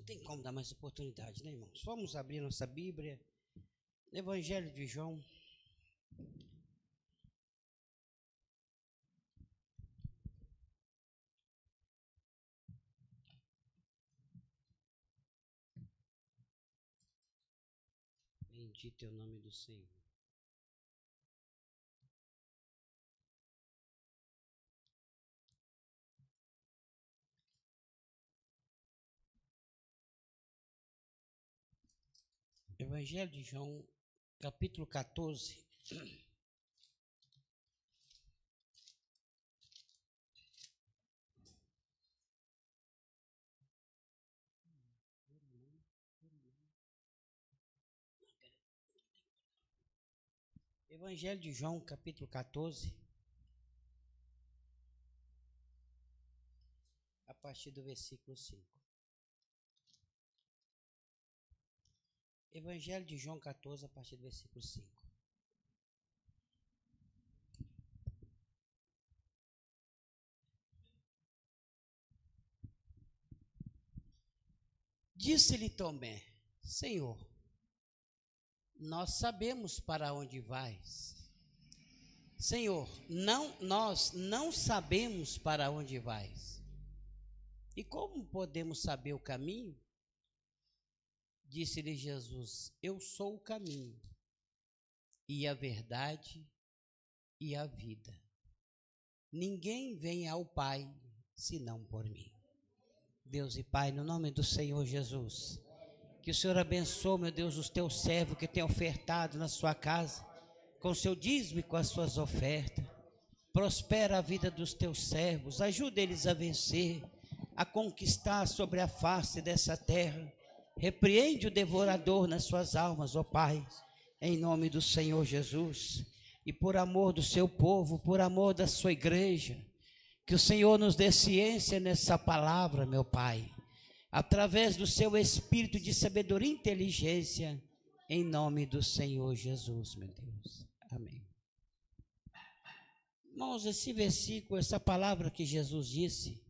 tem como dar mais oportunidade, né, irmãos? Vamos abrir nossa Bíblia, Evangelho de João. Bendito é o nome do Senhor. Evangelho de João, capítulo 14. Evangelho de João, capítulo 14, a partir do versículo 5. Evangelho de João 14, a partir do versículo 5. Disse-lhe Tomé: Senhor, nós sabemos para onde vais. Senhor, nós não sabemos para onde vais. E como podemos saber o caminho? Disse-lhe Jesus: Eu sou o caminho, e a verdade, e a vida. Ninguém vem ao Pai, senão por mim. Deus e Pai, no nome do Senhor Jesus, que o Senhor abençoe, meu Deus, os teus servos que têm ofertado na sua casa, com o seu dízimo e com as suas ofertas. Prospera a vida dos teus servos, ajuda eles a vencer, a conquistar sobre a face dessa terra. Repreende o devorador nas suas almas, ó Pai, em nome do Senhor Jesus. E por amor do seu povo, por amor da sua igreja, que o Senhor nos dê ciência nessa palavra, meu Pai, através do seu espírito de sabedoria e inteligência, em nome do Senhor Jesus, meu Deus. Amém. Irmãos, esse versículo, essa palavra que Jesus disse,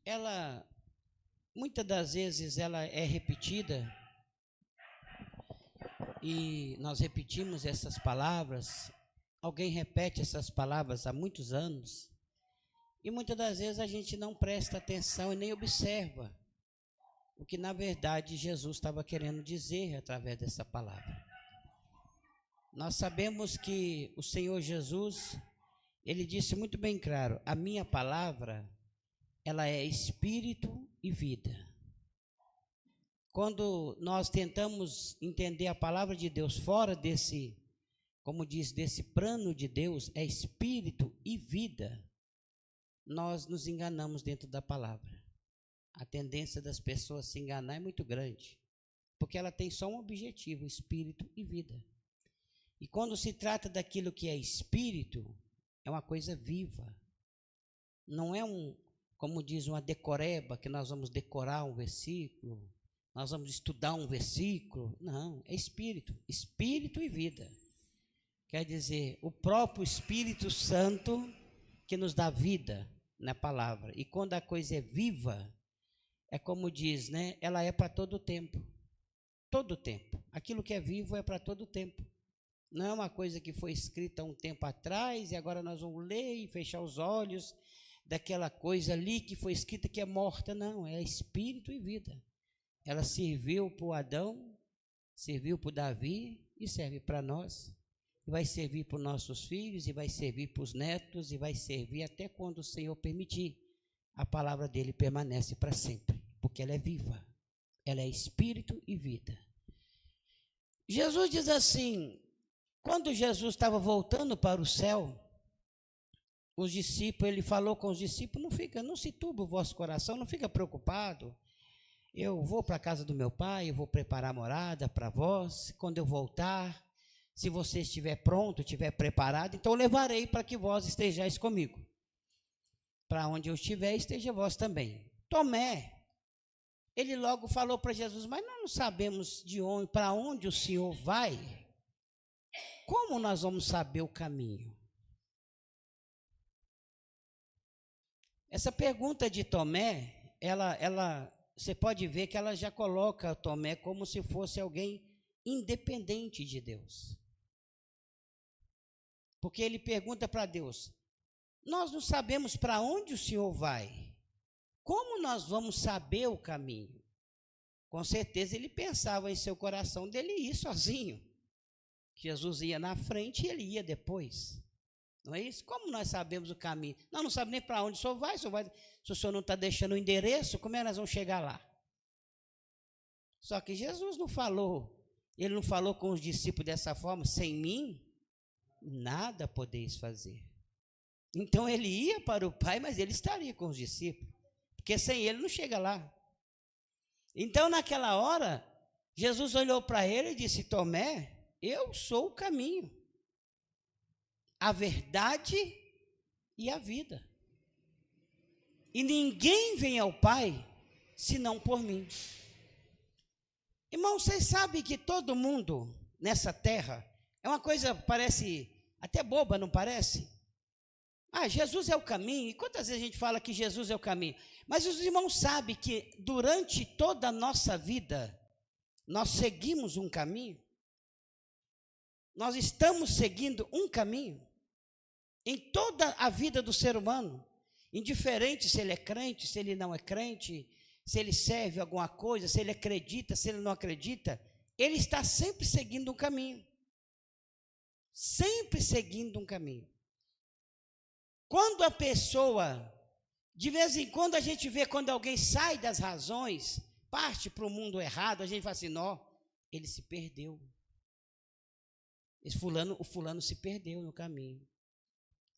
ela, muitas das vezes, ela é repetida, e nós repetimos essas palavras, alguém repete essas palavras há muitos anos, e muitas das vezes a gente não presta atenção e nem observa o que na verdade Jesus estava querendo dizer através dessa palavra. Nós sabemos que o Senhor Jesus, ele disse muito bem claro: a minha palavra, ela é espírito e vida. Quando nós tentamos entender a palavra de Deus fora desse, como diz, desse plano de Deus, é espírito e vida, nós nos enganamos dentro da palavra. A tendência das pessoas se enganar é muito grande, porque ela tem só um objetivo: espírito e vida. E quando se trata daquilo que é espírito, é uma coisa viva. Não é como diz, uma decoreba, que nós vamos decorar um versículo, nós vamos estudar um versículo. Não, é espírito, espírito e vida. Quer dizer, o próprio Espírito Santo que nos dá vida na palavra. E quando a coisa é viva, é como diz, né? Ela é para todo o tempo. Todo o tempo. Aquilo que é vivo é para todo o tempo. Não é uma coisa que foi escrita há um tempo atrás e agora nós vamos ler e fechar os olhos daquela coisa ali que foi escrita que é morta. Não, é espírito e vida. Ela serviu para o Adão, serviu para o Davi e serve para nós. E vai servir para os nossos filhos, e vai servir para os netos, e vai servir até quando o Senhor permitir. A palavra dele permanece para sempre, porque ela é viva, ela é espírito e vida. Jesus diz assim, quando Jesus estava voltando para o céu, os discípulos, ele falou com os discípulos: não se turbe o vosso coração, não fica preocupado. Eu vou para a casa do meu pai, eu vou preparar morada para vós. Quando eu voltar, se você estiver pronto, estiver preparado, então eu levarei para que vós estejais comigo. Para onde eu estiver, esteja vós também. Tomé, ele logo falou para Jesus: mas nós não sabemos para onde o Senhor vai. Como nós vamos saber o caminho? Essa pergunta de Tomé, ela você pode ver que ela já coloca Tomé como se fosse alguém independente de Deus. Porque ele pergunta para Deus: nós não sabemos para onde o Senhor vai. Como nós vamos saber o caminho? Com certeza ele pensava em seu coração dele ir sozinho. Jesus ia na frente e ele ia depois. Não é isso? Como nós sabemos o caminho? Nós não sabemos nem para onde o senhor vai. Se o senhor não está deixando o endereço, como é que nós vamos chegar lá? Só que Jesus não falou. Ele não falou com os discípulos dessa forma: sem mim, nada podeis fazer. Então ele ia para o Pai, mas ele estaria com os discípulos, porque sem ele não chega lá. Então naquela hora, Jesus olhou para ele e disse: Tomé, eu sou o caminho, a verdade e a vida. E ninguém vem ao Pai senão por mim. Irmão, vocês sabem que todo mundo nessa terra, é uma coisa, parece até boba, não parece? Jesus é o caminho. E quantas vezes a gente fala que Jesus é o caminho? Mas os irmãos sabem que durante toda a nossa vida, nós seguimos um caminho? Nós estamos seguindo um caminho? Em toda a vida do ser humano, indiferente se ele é crente, se ele não é crente, se ele serve alguma coisa, se ele acredita, se ele não acredita, ele está sempre seguindo um caminho. Sempre seguindo um caminho. Quando a pessoa, de vez em quando a gente vê quando alguém sai das razões, parte para o mundo errado, a gente fala assim: não, ele se perdeu. O fulano se perdeu no caminho.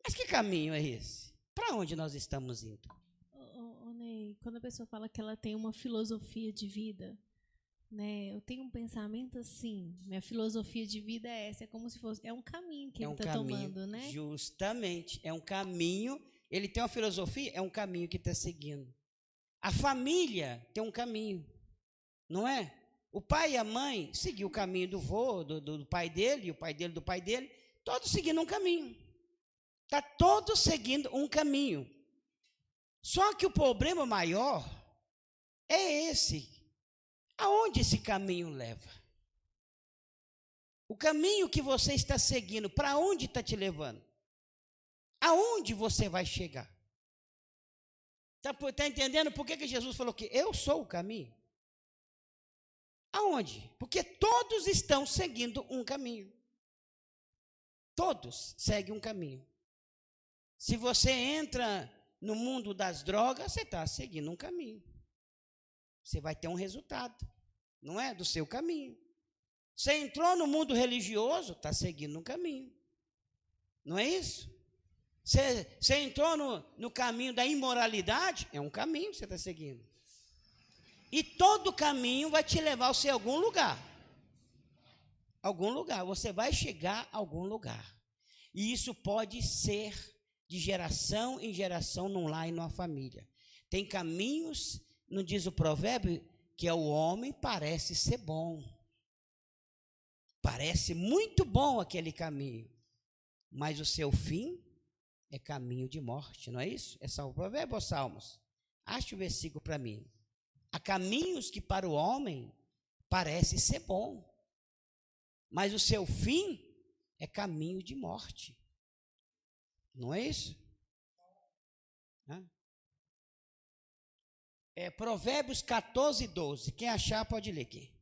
Mas que caminho é esse? Para onde nós estamos indo? Ney, quando a pessoa fala que ela tem uma filosofia de vida, né? Eu tenho um pensamento assim, minha filosofia de vida é essa, é como se fosse, é um caminho que ele está tomando, né? Justamente, é um caminho, ele tem uma filosofia, é um caminho que está seguindo. A família tem um caminho, não é? O pai e a mãe seguiu o caminho do vô, do pai dele, e o pai dele do pai dele, todos seguindo um caminho. Está todos seguindo um caminho. Só que o problema maior é esse. Aonde esse caminho leva? O caminho que você está seguindo, para onde está te levando? Aonde você vai chegar? Está entendendo por que Jesus falou que eu sou o caminho? Aonde? Porque todos estão seguindo um caminho. Todos seguem um caminho. Se você entra no mundo das drogas, você está seguindo um caminho. Você vai ter um resultado, não é? Do seu caminho. Você entrou no mundo religioso, está seguindo um caminho. Não é isso? Você entrou no caminho da imoralidade, é um caminho que você está seguindo. E todo caminho vai te levar a algum lugar. Algum lugar. Você vai chegar a algum lugar. E isso pode ser de geração em geração, num lar e numa família. Tem caminhos, não diz o provérbio, que o homem parece ser bom. Parece muito bom aquele caminho. Mas o seu fim é caminho de morte, não é isso? É só o provérbio ou Salmos? Ache o versículo para mim. Há caminhos que para o homem parece ser bom, mas o seu fim é caminho de morte. Não é isso? É Provérbios 14, 12. Quem achar pode ler aqui.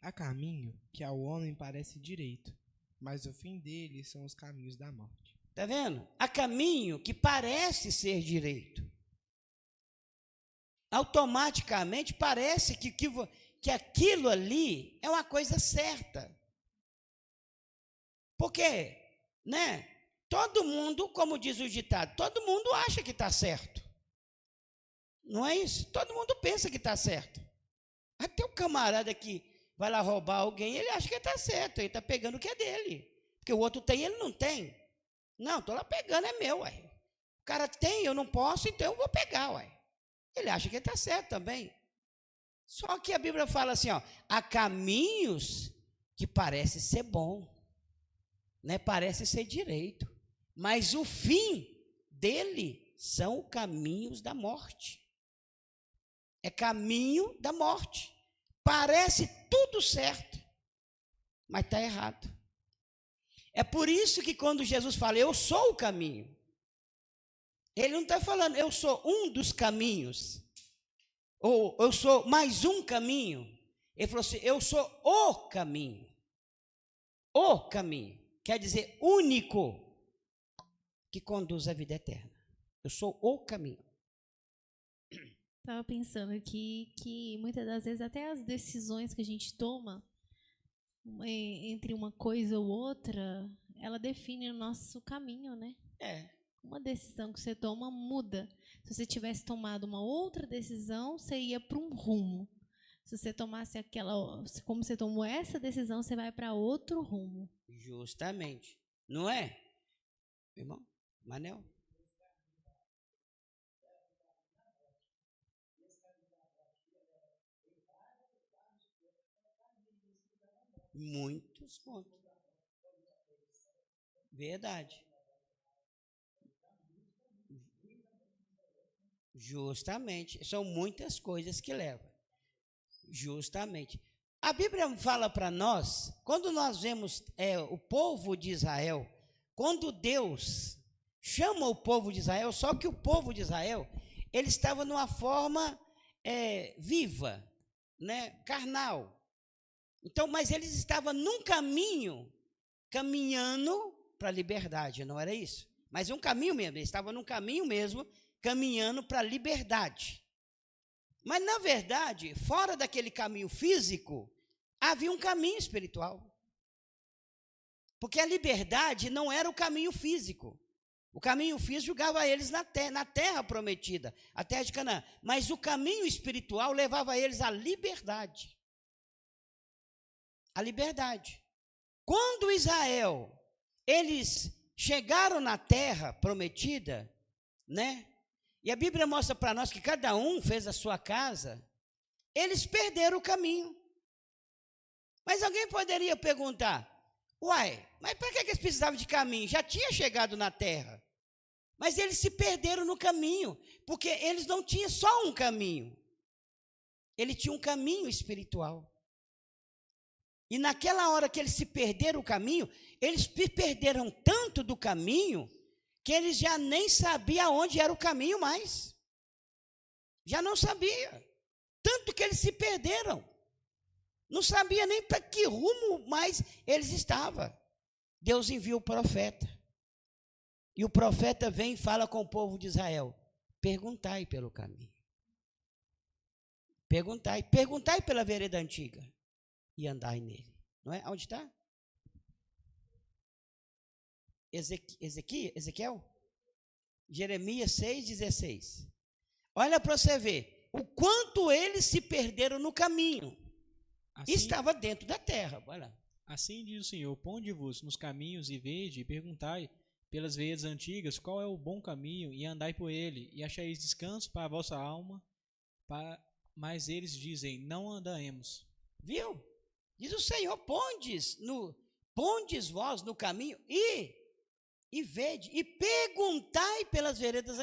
Há caminho que ao homem parece direito, mas o fim dele são os caminhos da morte. Está vendo? Há caminho que parece ser direito. Automaticamente parece que aquilo ali é uma coisa certa. Porque, né? Todo mundo, como diz o ditado, todo mundo acha que está certo. Não é isso? Todo mundo pensa que está certo. Até o camarada que vai lá roubar alguém, ele acha que está certo, ele está pegando o que é dele. Porque o outro tem e ele não tem. Não, estou lá pegando, é meu, uai. O cara tem, eu não posso, então eu vou pegar, uai. Ele acha que está certo também. Só que a Bíblia fala assim, ó, há caminhos que parece ser bom, né? Parece ser direito, mas o fim dele são caminhos da morte. É caminho da morte. Parece tudo certo, mas está errado. É por isso que quando Jesus fala, eu sou o caminho, ele não está falando, eu sou um dos caminhos, ou eu sou mais um caminho. Ele falou assim, eu sou o caminho. O caminho, quer dizer único, que conduz à vida eterna. Eu sou o caminho. Estava pensando aqui que muitas das vezes até as decisões que a gente toma entre uma coisa ou outra, ela define o nosso caminho, né? Uma decisão que você toma muda. Se você tivesse tomado uma outra decisão, você ia para um rumo. Se você tomasse aquela, como você tomou essa decisão, você vai para outro rumo. Justamente. Não é? Irmão, Manel? Muitos pontos. Verdade. Justamente. São muitas coisas que levam. Justamente. A Bíblia fala para nós, quando nós vemos o povo de Israel, quando Deus chama o povo de Israel, só que o povo de Israel, ele estava numa forma viva, né, carnal. Então, mas eles estavam num caminho, caminhando para a liberdade, não era isso? Mas um caminho mesmo, eles estavam num caminho mesmo, caminhando para a liberdade. Mas, na verdade, fora daquele caminho físico, havia um caminho espiritual. Porque a liberdade não era o caminho físico. O caminho físico jogava eles na terra prometida, a terra de Canaã. Mas o caminho espiritual levava eles à liberdade. A liberdade. Quando Israel, eles chegaram na terra prometida, né? E a Bíblia mostra para nós que cada um fez a sua casa, eles perderam o caminho. Mas alguém poderia perguntar, uai, mas para que eles precisavam de caminho? Já tinha chegado na terra. Mas eles se perderam no caminho, porque eles não tinham só um caminho. Ele tinha um caminho espiritual. E naquela hora que eles se perderam o caminho, eles se perderam tanto do caminho, que eles já nem sabiam onde era o caminho mais. Já não sabia. Tanto que eles se perderam. Não sabia nem para que rumo mais eles estavam. Deus envia o profeta. E o profeta vem e fala com o povo de Israel. Perguntai pelo caminho. Perguntai pela vereda antiga. E andai nele. Não é? Onde está? Ezequiel? Jeremias 6,16. Olha para você ver o quanto eles se perderam no caminho. Assim, estava dentro da terra. Olha. Assim diz o Senhor, ponde-vos nos caminhos e vede e perguntai pelas veredas antigas qual é o bom caminho e andai por ele e achareis descanso para a vossa alma, mas eles dizem, não andaremos. Viu? Diz o Senhor, pondes vós no caminho e vede, e perguntai pelas veredas,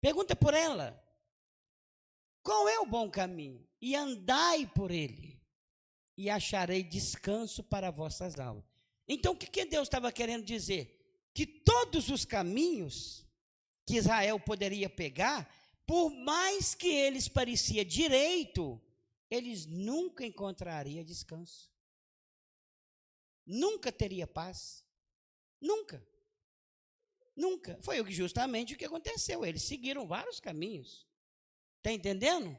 pergunta por ela, qual é o bom caminho, e andai por ele, e acharei descanso para vossas almas. Então, o que Deus estava querendo dizer? Que todos os caminhos que Israel poderia pegar, por mais que eles pareciam direito, eles nunca encontrariam descanso. Nunca teria paz. Nunca. Nunca. Foi justamente o que aconteceu. Eles seguiram vários caminhos. Está entendendo?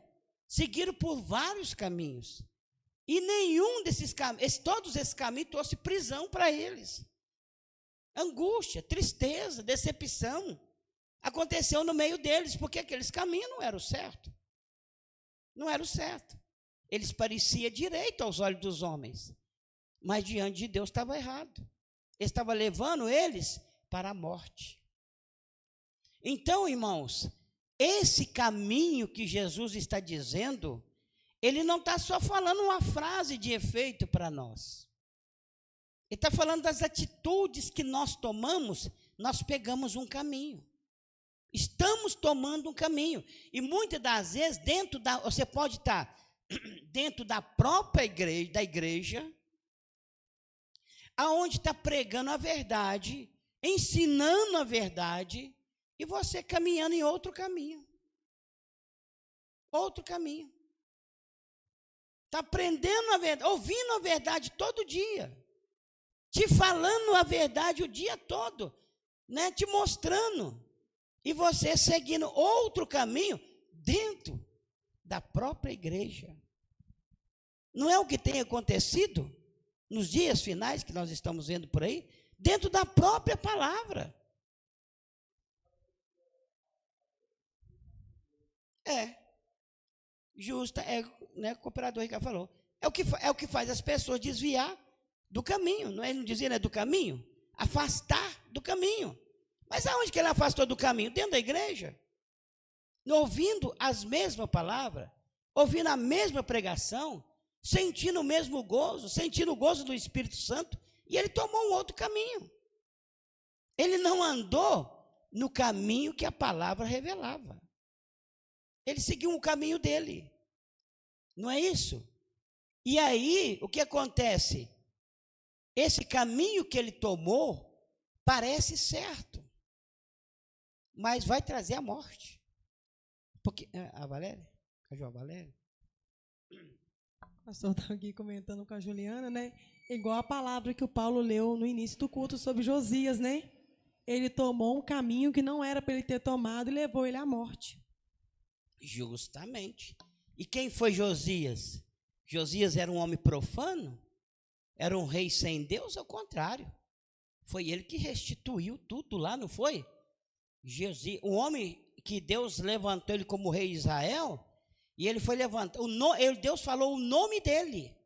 Seguiram por vários caminhos. E nenhum desses caminhos, todos esses caminhos trouxe prisão para eles. Angústia, tristeza, decepção. Aconteceu no meio deles, porque aqueles caminhos não eram certo. Não eram certo. Eles pareciam direito aos olhos dos homens. Mas diante de Deus estava errado. Ele estava levando eles para a morte. Então, irmãos, esse caminho que Jesus está dizendo, ele não está só falando uma frase de efeito para nós. Ele está falando das atitudes que nós tomamos, nós pegamos um caminho. Estamos tomando um caminho. E muitas das vezes, você pode estar dentro da própria igreja, aonde está pregando a verdade, ensinando a verdade, e você caminhando em outro caminho. Outro caminho. Está aprendendo a verdade, ouvindo a verdade todo dia, te falando a verdade o dia todo, né? Te mostrando, e você seguindo outro caminho dentro da própria igreja. Não é o que tem acontecido nos dias finais que nós estamos vendo por aí, dentro da própria palavra. Justa, né, o cooperador Ricardo falou, é o que faz as pessoas desviar do caminho, não é? Ele não dizia, né, do caminho, afastar do caminho. Mas aonde que ele afastou do caminho? Dentro da igreja, ouvindo as mesmas palavras, ouvindo a mesma pregação, sentindo o mesmo gozo, sentindo o gozo do Espírito Santo, e ele tomou um outro caminho. Ele não andou no caminho que a palavra revelava. Ele seguiu um caminho dele. Não é isso? E aí, o que acontece? Esse caminho que ele tomou parece certo, mas vai trazer a morte. Porque a Valéria? A João Valéria? O pastor está aqui comentando com a Juliana, né? Igual a palavra que o Paulo leu no início do culto sobre Josias, né? Ele tomou um caminho que não era para ele ter tomado e levou ele à morte. Justamente. E quem foi Josias? Josias era um homem profano? Era um rei sem Deus? Ao contrário. Foi ele que restituiu tudo lá, não foi? O homem que Deus levantou ele como rei de Israel, e ele foi levantado. Deus falou o nome dele.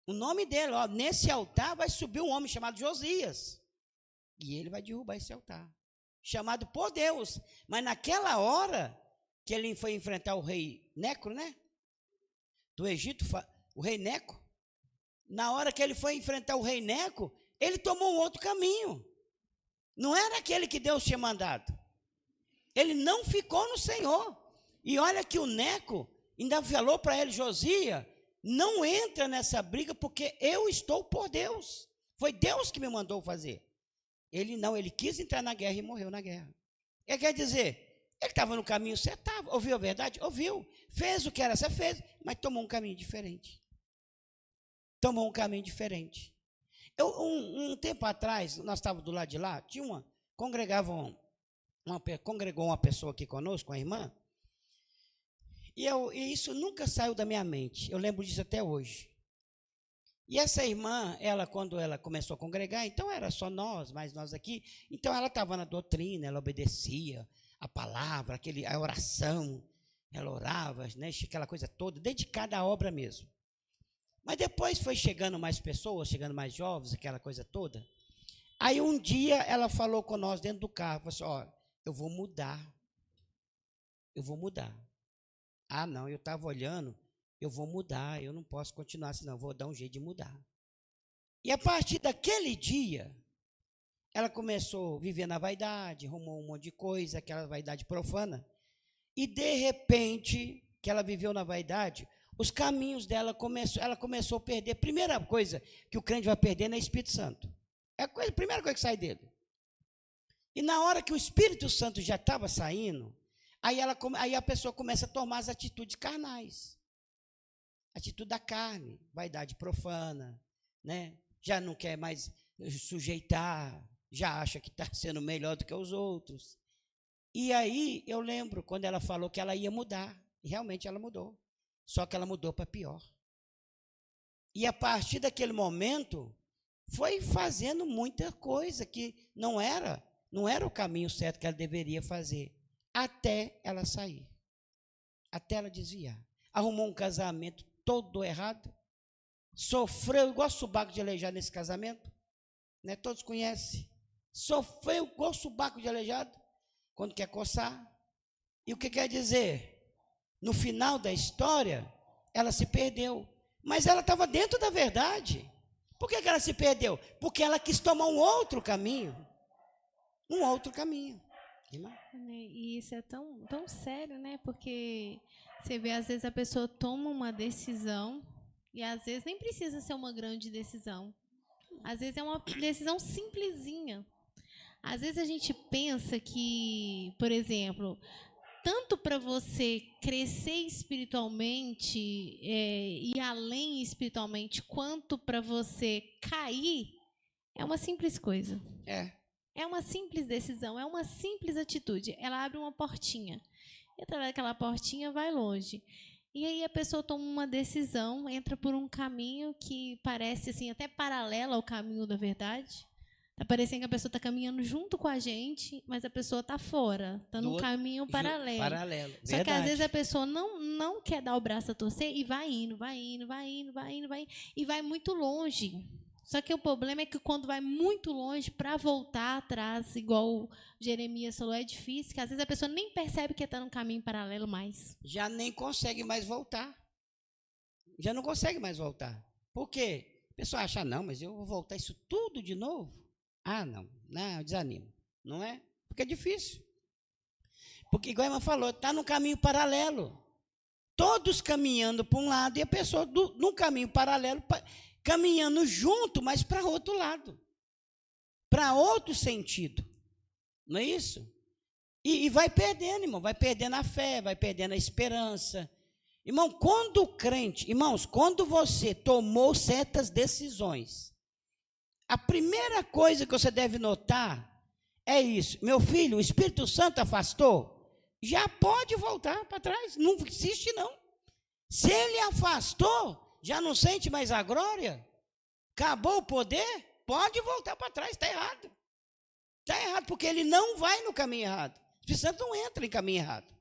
O nome dele, ó, nesse altar vai subir um homem chamado Josias. E ele vai derrubar esse altar. Chamado por Deus. Mas naquela hora que ele foi enfrentar o rei Neco, né? Do Egito, o rei Neco. Na hora que ele foi enfrentar o rei Neco, ele tomou um outro caminho. Não era aquele que Deus tinha mandado. Ele não ficou no Senhor. E olha que o Neco ainda falou para ele, Josias, não entra nessa briga porque eu estou por Deus. Foi Deus que me mandou fazer. Ele não, ele quis entrar na guerra e morreu na guerra. Ele quer dizer, ele estava no caminho certo, ouviu a verdade? Ouviu. Fez o que era, fez, mas tomou um caminho diferente. Tomou um caminho diferente. Um tempo atrás, nós estávamos do lado de lá, congregou uma pessoa aqui conosco, uma irmã, e isso nunca saiu da minha mente, eu lembro disso até hoje. E essa irmã, quando ela começou a congregar, então era só nós, mais nós aqui, então ela estava na doutrina, ela obedecia a palavra, a oração, ela orava, né, aquela coisa toda, dedicada à obra mesmo. Mas depois foi chegando mais pessoas, chegando mais jovens, aquela coisa toda. Aí um dia ela falou com nós dentro do carro, falou assim, ó, eu vou mudar. Ah, não, eu estava olhando, eu vou mudar, eu não posso continuar assim, não, vou dar um jeito de mudar. E a partir daquele dia, ela começou a viver na vaidade, arrumou um monte de coisa, aquela vaidade profana, e de repente, que ela viveu na vaidade, os caminhos dela, ela começou a perder. A primeira coisa que o crente vai perder é o Espírito Santo. É a primeira coisa que sai dele. E na hora que o Espírito Santo já estava saindo, aí a pessoa começa a tomar as atitudes carnais. Atitude da carne, vaidade profana, né? Já não quer mais sujeitar, já acha que está sendo melhor do que os outros. E aí eu lembro quando ela falou que ela ia mudar, e realmente ela mudou. Só que ela mudou para pior. E a partir daquele momento, foi fazendo muita coisa que não era o caminho certo que ela deveria fazer, até ela sair, até ela desviar. Arrumou um casamento todo errado, sofreu igual subaco de aleijado nesse casamento, né? Todos conhecem. Sofreu igual subaco de aleijado, quando quer coçar. E o que quer dizer? No final da história, ela se perdeu. Mas ela estava dentro da verdade. Por que ela se perdeu? Porque ela quis tomar um outro caminho. Um outro caminho. Irmã? E isso é tão sério, né? Porque você vê, às vezes a pessoa toma uma decisão e às vezes nem precisa ser uma grande decisão. Às vezes é uma decisão simplesinha. Às vezes a gente pensa que, por exemplo, tanto para você crescer espiritualmente e além espiritualmente, quanto para você cair, é uma simples coisa. É uma simples decisão, é uma simples atitude. Ela abre uma portinha. E através daquela portinha vai longe. E aí a pessoa toma uma decisão, entra por um caminho que parece assim até paralelo ao caminho da verdade. Está parecendo que a pessoa está caminhando junto com a gente, mas a pessoa está fora, está num caminho paralelo. Só que às vezes a pessoa não quer dar o braço a torcer e vai indo, e vai muito longe. Só que o problema é que quando vai muito longe, para voltar atrás, igual o Jeremias falou, é difícil, que às vezes a pessoa nem percebe que está num caminho paralelo mais. Já nem consegue mais voltar. Já não consegue mais voltar. Por quê? A pessoa acha, não, mas eu vou voltar isso tudo de novo? Ah, não, desanimo. Não é? Porque é difícil. Porque, igual a irmã falou, está num caminho paralelo. Todos caminhando para um lado e a pessoa num caminho paralelo, caminhando junto, mas para outro lado. Para outro sentido. Não é isso? E vai perdendo, irmão. Vai perdendo a fé, vai perdendo a esperança. Irmão, quando você tomou certas decisões, a primeira coisa que você deve notar é isso. Meu filho, o Espírito Santo afastou? Já pode voltar para trás. Não existe, não. Se ele afastou, já não sente mais a glória? Acabou o poder? Pode voltar para trás, está errado. Está errado, porque ele não vai no caminho errado. O Espírito Santo não entra em caminho errado.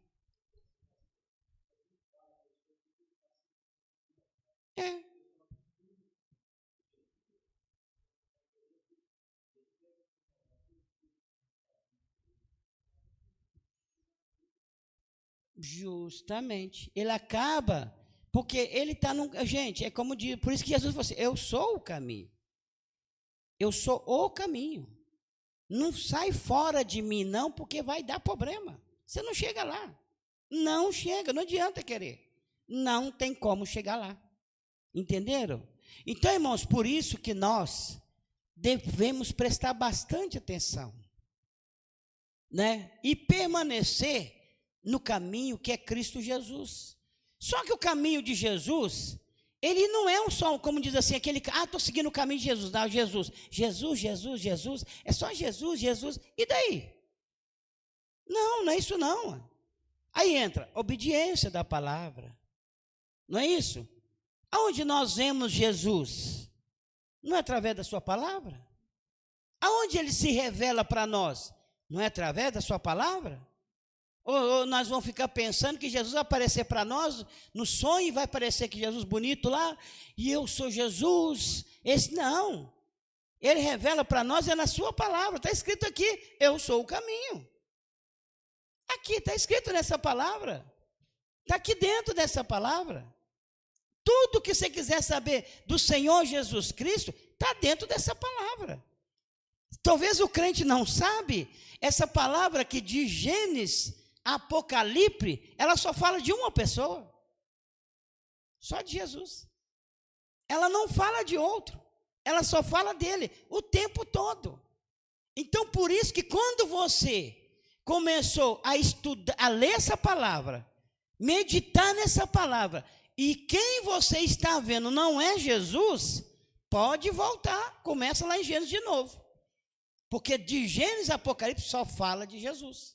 Justamente. Ele acaba, porque ele está num... Gente, é como diz, por isso que Jesus falou assim, eu sou o caminho. Eu sou o caminho. Não sai fora de mim, não, porque vai dar problema. Você não chega lá. Não chega, não adianta querer. Não tem como chegar lá. Entenderam? Então, irmãos, por isso que nós devemos prestar bastante atenção, né? E permanecer no caminho que é Cristo Jesus. Só que o caminho de Jesus, ele não é só, como diz assim, aquele, estou seguindo o caminho de Jesus. Não, Jesus, é só Jesus, e daí? Não é isso não. Aí entra obediência da palavra. Não é isso? Aonde nós vemos Jesus? Não é através da sua palavra? Aonde ele se revela para nós? Não é através da sua palavra? Ou nós vamos ficar pensando que Jesus vai aparecer para nós no sonho e vai aparecer que Jesus bonito lá, e eu sou Jesus. Esse não. Ele revela para nós, é na sua palavra. Está escrito aqui, eu sou o caminho. Aqui está escrito nessa palavra. Está aqui dentro dessa palavra. Tudo que você quiser saber do Senhor Jesus Cristo, está dentro dessa palavra. Talvez o crente não sabe, essa palavra que de Gênesis a Apocalipse, ela só fala de uma pessoa. Só de Jesus. Ela não fala de outro. Ela só fala dele o tempo todo. Então, por isso que quando você começou a estudar, a ler essa palavra, meditar nessa palavra, e quem você está vendo não é Jesus, pode voltar, começa lá em Gênesis de novo. Porque de Gênesis a Apocalipse só fala de Jesus.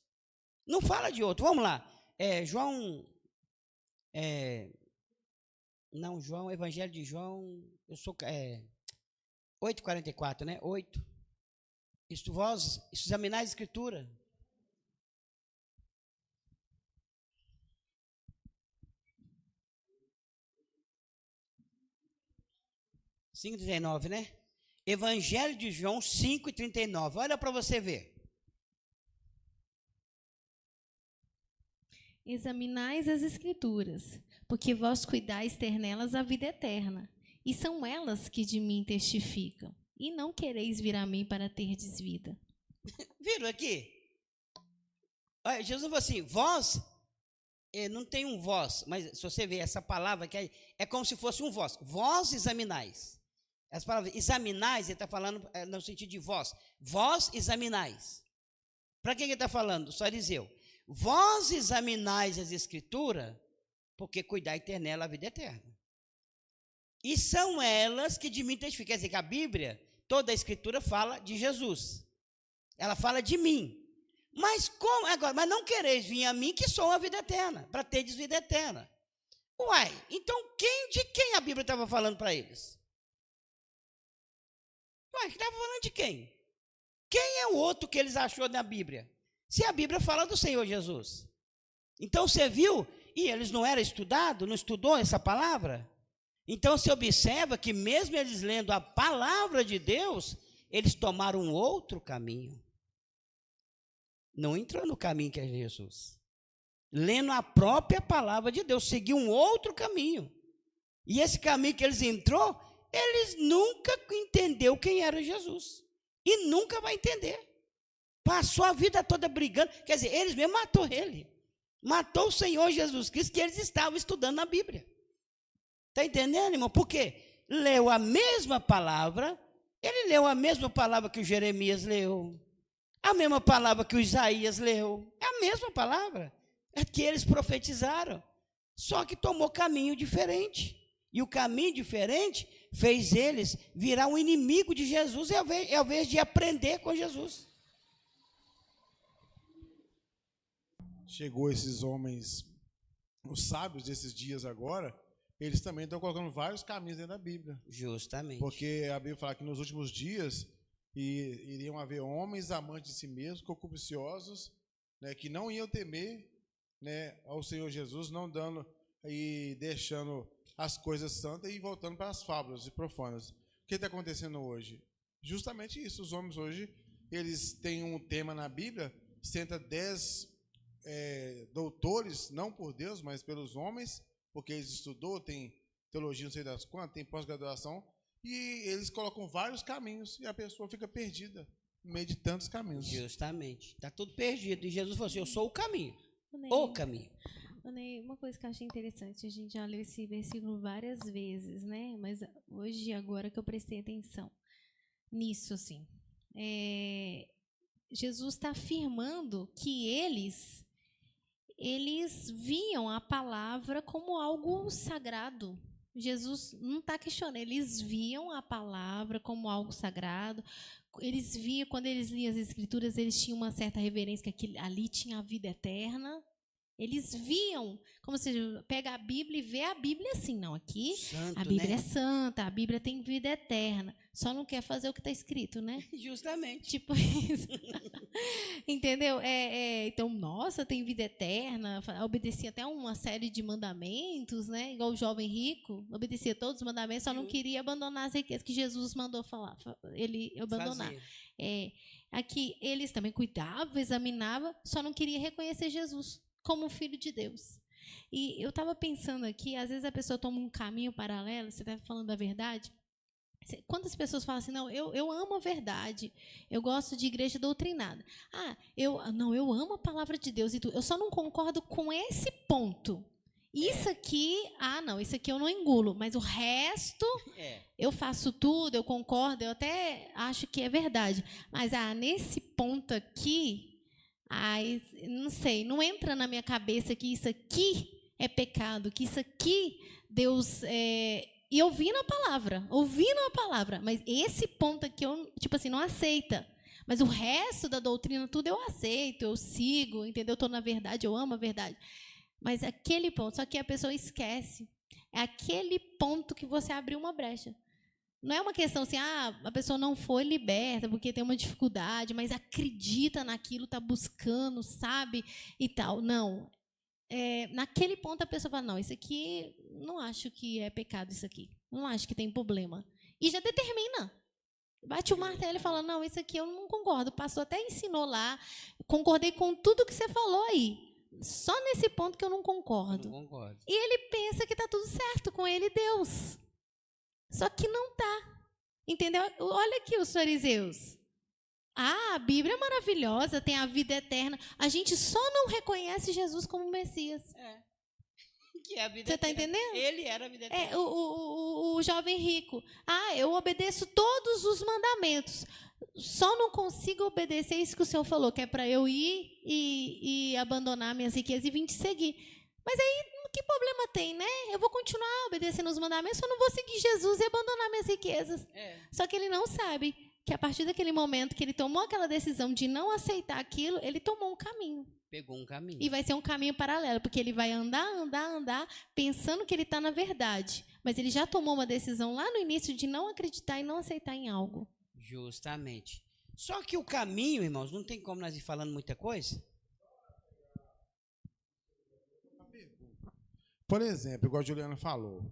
Não fala de outro. Vamos lá. Evangelho de João, 8,44, né? 8. Isto vós examinais a Escritura. (5:39), 5,39, né? Evangelho de João 5,39. Olha para você ver. Examinais as Escrituras, porque vós cuidais ter nelas a vida eterna, e são elas que de mim testificam, e não quereis vir a mim para terdes vida. Viram aqui? Olha, Jesus falou assim, vós, não tem um vós, mas se você ver essa palavra, que é como se fosse um vós. Vós examinais. As palavras examinais, ele está falando no sentido de vós. Vós examinais. Para que ele está falando? O fariseu. Vós examinais as escrituras, porque cuidai ter nela a vida eterna. E são elas que de mim testificam. Quer dizer que a Bíblia, toda a escritura fala de Jesus. Ela fala de mim. Mas como agora? Mas não quereis vir a mim que sou a vida eterna, para teres vida eterna. Uai, então de quem a Bíblia estava falando para eles? Uai, estava falando de quem? Quem é o outro que eles achou na Bíblia? Se a Bíblia fala do Senhor Jesus. Então você viu, e eles não eram estudados, não estudou essa palavra? Então você observa que mesmo eles lendo a palavra de Deus, eles tomaram um outro caminho. Não entrou no caminho que é Jesus. Lendo a própria palavra de Deus, seguiu um outro caminho. E esse caminho que eles entrou, eles nunca entenderam quem era Jesus. E nunca vai entender. Passou a vida toda brigando. Quer dizer, eles mesmo matou ele. Matou o Senhor Jesus Cristo, que eles estavam estudando na Bíblia. Está entendendo, irmão? Porque leu a mesma palavra, ele leu a mesma palavra que o Jeremias leu, a mesma palavra que o Isaías leu, é a mesma palavra, é que eles profetizaram, só que tomou caminho diferente. E o caminho diferente fez eles virar um inimigo de Jesus, ao invés de aprender com Jesus. Chegou esses homens, os sábios desses dias agora, eles também estão colocando vários caminhos dentro da Bíblia. Justamente. Porque a Bíblia fala que nos últimos dias iriam haver homens amantes de si mesmos, concupisciosos, né, que não iam temer, né, ao Senhor Jesus, não dando e deixando as coisas santas e voltando para as fábulas e profanas. O que está acontecendo hoje? Justamente isso. Os homens hoje, eles têm um tema na Bíblia, senta 10 doutores, não por Deus, mas pelos homens, porque eles estudou, tem teologia, não sei das quantas, tem pós-graduação, e eles colocam vários caminhos e a pessoa fica perdida no meio de tantos caminhos. Justamente. Está tudo perdido. E Jesus falou assim, eu sou o caminho. O caminho. Uma coisa que eu achei interessante, a gente já leu esse versículo várias vezes, né? Mas hoje, agora que eu prestei atenção nisso, assim. Jesus está afirmando que eles viam a palavra como algo sagrado. Jesus não está questionando, eles viam a palavra como algo sagrado. Eles viam, quando eles liam as Escrituras, eles tinham uma certa reverência, que ali tinha a vida eterna. Eles viam, como se pega a Bíblia e vê a Bíblia assim, não, aqui Santo, a Bíblia, né? É santa, a Bíblia tem vida eterna, só não quer fazer o que está escrito, né? Justamente. Tipo isso. Entendeu? Então, nossa, tem vida eterna, obedecia até uma série de mandamentos, né? Igual o jovem rico, obedecia todos os mandamentos, só não queria abandonar as riquezas que Jesus mandou falar, ele abandonar. Aqui, eles também cuidavam, examinavam, só não queria reconhecer Jesus como Filho de Deus. E eu estava pensando aqui, às vezes a pessoa toma um caminho paralelo, você está falando da verdade. Quantas pessoas falam assim, não, eu amo a verdade, eu gosto de igreja doutrinada. Eu amo a palavra de Deus e tudo, eu só não concordo com esse ponto. Isso aqui, isso aqui eu não engulo, mas o resto, eu faço tudo, eu concordo, eu até acho que é verdade. Mas, nesse ponto aqui, não sei, não entra na minha cabeça que isso aqui é pecado, que isso aqui Deus... E ouvindo a palavra, mas esse ponto aqui eu, não aceita. Mas o resto da doutrina, tudo eu aceito, eu sigo, entendeu? Eu estou na verdade, eu amo a verdade. Mas aquele ponto, só que a pessoa esquece. É aquele ponto que você abriu uma brecha. Não é uma questão assim, a pessoa não foi liberta porque tem uma dificuldade, mas acredita naquilo, está buscando, sabe, e tal. Não. Naquele ponto a pessoa fala, não, isso aqui, não acho que é pecado isso aqui. Não acho que tem problema. E já determina. Bate o martelo e fala, não, isso aqui eu não concordo. O pastor até ensinou lá, concordei com tudo que você falou aí. Só nesse ponto que eu não concordo. Eu não concordo. E ele pensa que está tudo certo com ele e Deus. Só que não está. Entendeu? Olha aqui os fariseus. a Bíblia é maravilhosa, tem a vida eterna. A gente só não reconhece Jesus como Messias. Que é a vida Você está eterna. entendendo? Ele era a vida eterna. O jovem rico. Eu obedeço todos os mandamentos. Só não consigo obedecer isso que o Senhor falou, que é para eu ir e abandonar minhas riquezas e vir te seguir. Mas aí, que problema tem, né? Eu vou continuar obedecendo os mandamentos, só não vou seguir Jesus e abandonar minhas riquezas. Só que ele não sabe que a partir daquele momento que ele tomou aquela decisão de não aceitar aquilo, ele tomou um caminho. Pegou um caminho. E vai ser um caminho paralelo, porque ele vai andar, pensando que ele está na verdade. Mas ele já tomou uma decisão lá no início de não acreditar e não aceitar em algo. Justamente. Só que o caminho, irmãos, não tem como nós ir falando muita coisa. Por exemplo, igual a Juliana falou,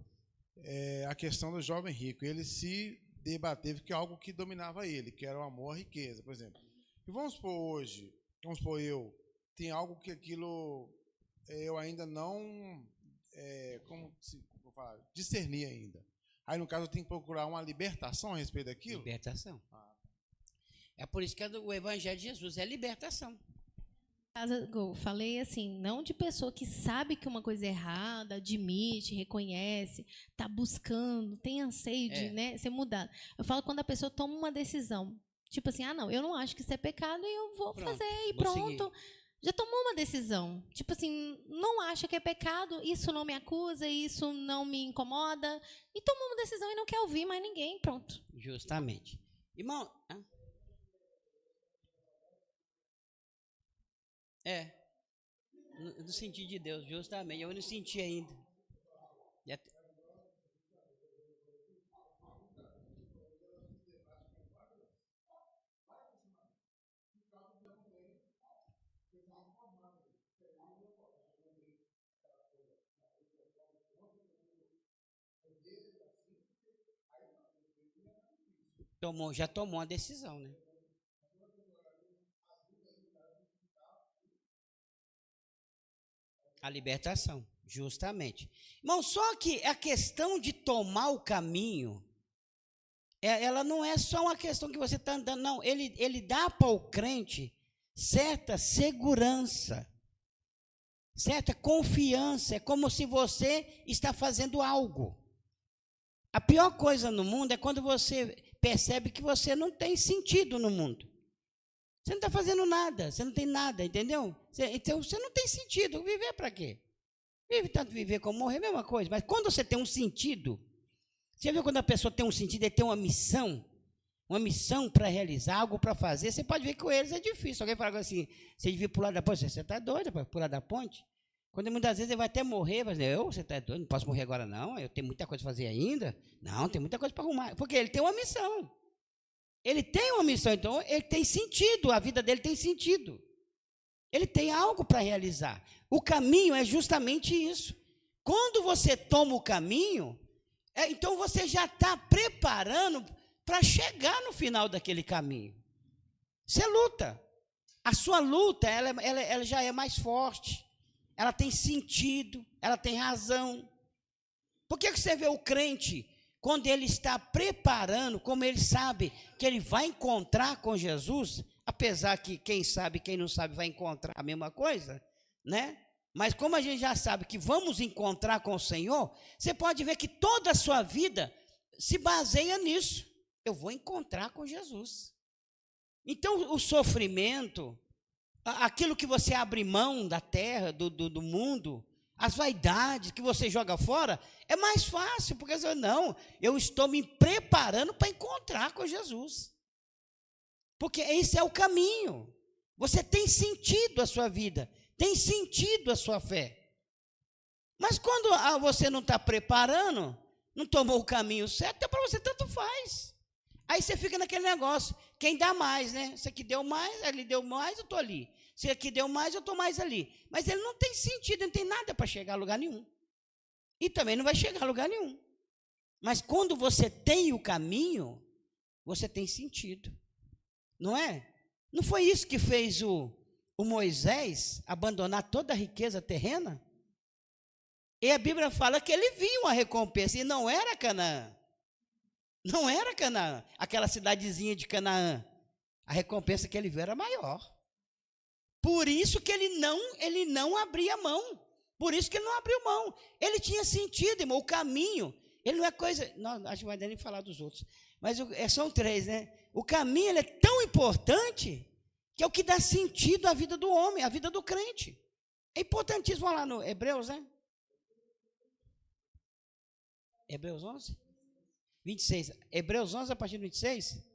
a questão do jovem rico, ele se debateve que é algo que dominava ele, que era o amor à riqueza, por exemplo. E vamos supor hoje, eu, tem algo que aquilo eu ainda não, vou falar, discerni ainda. Aí, no caso, eu tenho que procurar uma libertação a respeito daquilo? Libertação. É por isso que o Evangelho de Jesus é libertação. Eu falei assim, não de pessoa que sabe que uma coisa é errada, admite, reconhece, está buscando, tem anseio de ser mudado. Eu falo quando a pessoa toma uma decisão, tipo assim, não, eu não acho que isso é pecado e eu vou fazer e pronto. Já tomou uma decisão, tipo assim, não acha que é pecado, isso não me acusa, isso não me incomoda, e tomou uma decisão e não quer ouvir mais ninguém, pronto. Justamente. Irmão, no sentido de Deus, justamente. Eu não senti ainda. Já tomou uma decisão, né? A libertação, justamente. Irmão, só que a questão de tomar o caminho, ela não é só uma questão que você está andando, não. Ele dá para o crente certa segurança, certa confiança. É como se você está fazendo algo. A pior coisa no mundo é quando você percebe que você não tem sentido no mundo. Você não está fazendo nada, você não tem nada, entendeu? Então, você não tem sentido. Viver para quê? Vive tanto viver como morrer, mesma coisa. Mas quando você tem um sentido, você viu quando a pessoa tem um sentido, ele tem uma missão para realizar, algo para fazer, você pode ver que com eles é difícil. Alguém fala assim, você devia pular da ponte, você está doido para pular da ponte? Quando muitas vezes ele vai até morrer, vai dizer, você está doido, não posso morrer agora não, eu tenho muita coisa para fazer ainda. Não, tem muita coisa para arrumar, porque ele tem uma missão. Ele tem uma missão, então ele tem sentido, a vida dele tem sentido. Ele tem algo para realizar. O caminho é justamente isso. Quando você toma o caminho, então você já está preparando para chegar no final daquele caminho. Você luta. A sua luta, ela já é mais forte. Ela tem sentido, ela tem razão. Por que você vê o crente, quando ele está preparando, como ele sabe que ele vai encontrar com Jesus, apesar que quem sabe, quem não sabe vai encontrar a mesma coisa, né? Mas como a gente já sabe que vamos encontrar com o Senhor, você pode ver que toda a sua vida se baseia nisso. Eu vou encontrar com Jesus. Então, o sofrimento, aquilo que você abre mão da terra, do mundo, as vaidades que você joga fora, é mais fácil, porque você não, eu estou me preparando para encontrar com Jesus. Porque esse é o caminho. Você tem sentido a sua vida, tem sentido a sua fé. Mas quando você não está preparando, não tomou o caminho certo, então para você tanto faz. Aí você fica naquele negócio, quem dá mais, né? Esse aqui deu mais, ali deu mais, eu estou ali. Esse aqui deu mais, eu estou mais ali. Mas ele não tem sentido, não tem nada para chegar a lugar nenhum. E também não vai chegar a lugar nenhum. Mas quando você tem o caminho, você tem sentido. Não é? Não foi isso que fez o Moisés abandonar toda a riqueza terrena? E a Bíblia fala que ele viu uma recompensa, e não era Canaã. Não era Canaã, aquela cidadezinha de Canaã. A recompensa que ele viu era maior. Por isso que ele não abria mão. Por isso que ele não abriu mão. Ele tinha sentido, irmão, o caminho. Ele não é coisa... Não, acho que não vai nem falar dos outros. Mas são 3, né? O caminho ele é tão importante que é o que dá sentido à vida do homem, à vida do crente. É importantíssimo. Vamos lá no Hebreus, né? Hebreus 11? 26. Hebreus 11, a partir do 26?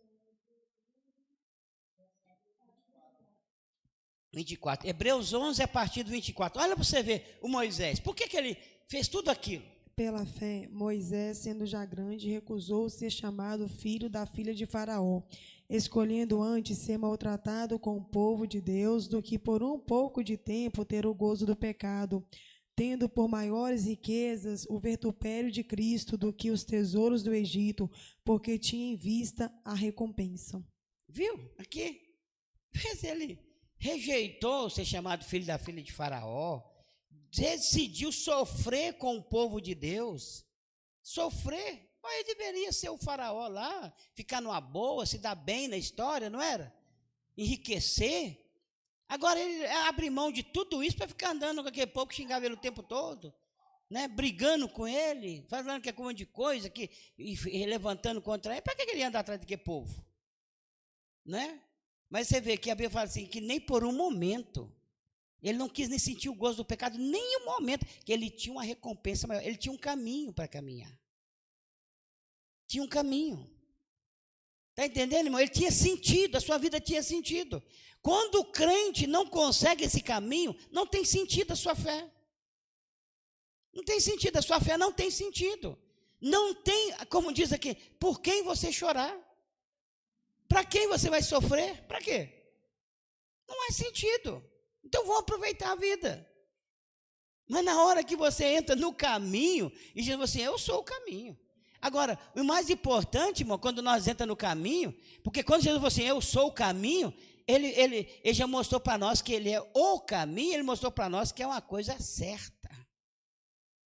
24. Hebreus 11, a partir do 24. Olha para você ver o Moisés. Por que ele fez tudo aquilo? Pela fé, Moisés, sendo já grande, recusou ser chamado filho da filha de Faraó, escolhendo antes ser maltratado com o povo de Deus do que por um pouco de tempo ter o gozo do pecado, tendo por maiores riquezas o vitupério de Cristo do que os tesouros do Egito, porque tinha em vista a recompensa. Viu? Aqui. Mas ele rejeitou ser chamado filho da filha de Faraó, decidiu sofrer com o povo de Deus. Sofrer. Ele deveria ser o Faraó lá, ficar numa boa, se dar bem na história, não era? Enriquecer. Agora ele abre mão de tudo isso para ficar andando com aquele povo que xingava ele o tempo todo, né? Brigando com ele, falando que é um monte de coisa, e levantando contra ele. Para que ele anda atrás daquele povo? Né? Mas você vê que a Bíblia fala assim, que nem por um momento, ele não quis nem sentir o gozo do pecado, nem um momento, que ele tinha uma recompensa maior, ele tinha um caminho para caminhar. Tinha um caminho. Está entendendo, irmão? Ele tinha sentido, a sua vida tinha sentido. Quando o crente não consegue esse caminho, não tem sentido a sua fé. Não tem sentido, a sua fé não tem sentido. Não tem, como diz aqui, por quem você chorar? Para quem você vai sofrer? Para quê? Não há sentido. Então vamos aproveitar a vida. Mas na hora que você entra no caminho, e diz assim, eu sou o caminho. Agora, o mais importante, irmão, quando nós entramos no caminho, porque quando Jesus falou assim, eu sou o caminho, ele já mostrou para nós que ele é o caminho, ele mostrou para nós que é uma coisa certa.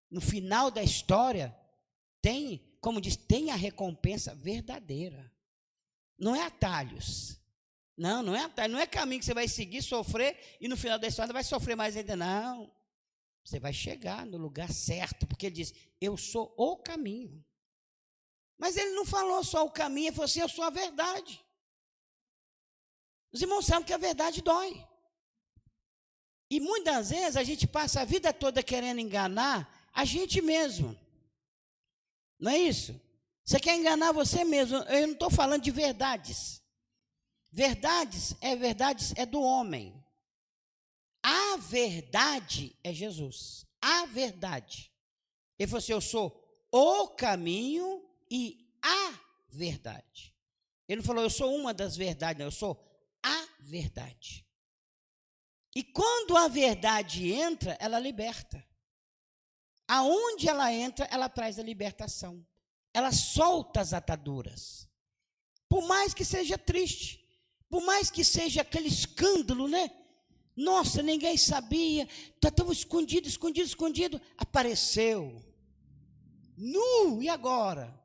No final da história, tem, como diz, tem a recompensa verdadeira. Não é atalhos. Não é atalho, não é caminho que você vai seguir, sofrer, e no final da história vai sofrer mais ainda. Não. Você vai chegar no lugar certo, porque ele diz, eu sou o caminho. Mas ele não falou só o caminho, ele falou assim, eu sou a verdade. Os irmãos sabem que a verdade dói. E muitas vezes a gente passa a vida toda querendo enganar a gente mesmo. Não é isso? Você quer enganar você mesmo. Eu não estou falando de verdades. Verdades é do homem. A verdade é Jesus. A verdade. Ele falou assim, eu sou o caminho e a verdade. Ele não falou, eu sou uma das verdades, não, eu sou a verdade. E quando a verdade entra, ela liberta. Aonde ela entra, ela traz a libertação. Ela solta as ataduras. Por mais que seja triste, por mais que seja aquele escândalo, né? Nossa, ninguém sabia, está tão escondido, apareceu. Nu, e agora?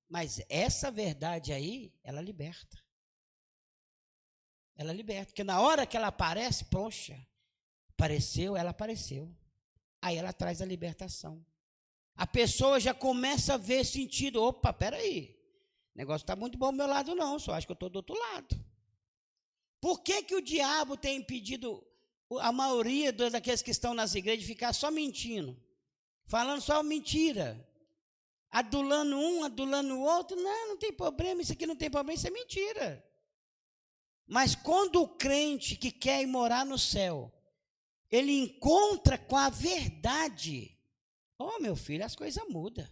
Mas essa verdade aí, ela liberta. Ela liberta, porque na hora que ela aparece, poxa, ela apareceu. Aí ela traz a libertação. A pessoa já começa a ver sentido. Opa, peraí, o negócio está muito bom do meu lado não, só acho que eu estou do outro lado. Por que o diabo tem impedido a maioria daqueles que estão nas igrejas de ficar só mentindo? Falando só mentira. Adulando um, adulando o outro. Não tem problema, isso aqui não tem problema, isso é mentira. Mas quando o crente que quer ir morar no céu, ele encontra com a verdade, oh meu filho, as coisas mudam.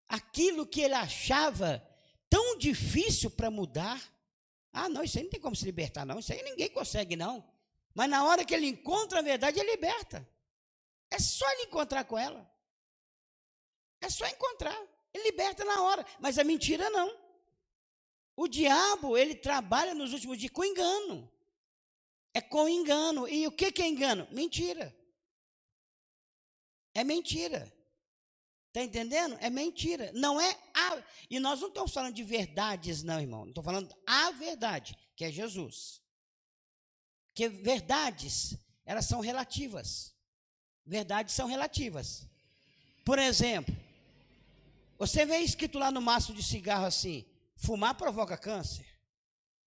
Aquilo que ele achava tão difícil para mudar, não, isso aí não tem como se libertar não, isso aí ninguém consegue não. Mas na hora que ele encontra a verdade, ele liberta. É só ele encontrar com ela. É só encontrar, ele liberta na hora, mas a mentira não. O diabo, ele trabalha nos últimos dias com engano. É com engano. E o que é engano? Mentira. É mentira. Está entendendo? É mentira. Não é e nós não estamos falando de verdades, não, irmão. Não estou falando a verdade, que é Jesus. Porque verdades, elas são relativas. Verdades são relativas. Por exemplo, você vê escrito lá no maço de cigarro assim: fumar provoca câncer.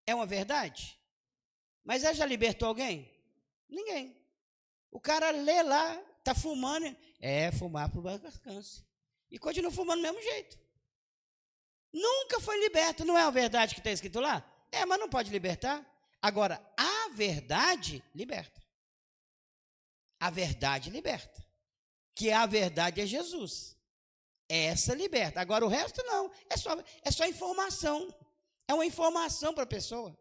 É uma verdade? Mas ela já libertou alguém? Ninguém. O cara lê lá, está fumando, fumar provoca câncer. E continua fumando do mesmo jeito. Nunca foi liberto. Não é a verdade que está escrito lá? Mas não pode libertar. Agora, a verdade liberta. A verdade liberta. Que a verdade é Jesus. Essa liberta. Agora o resto não. É só informação. É uma informação para a pessoa.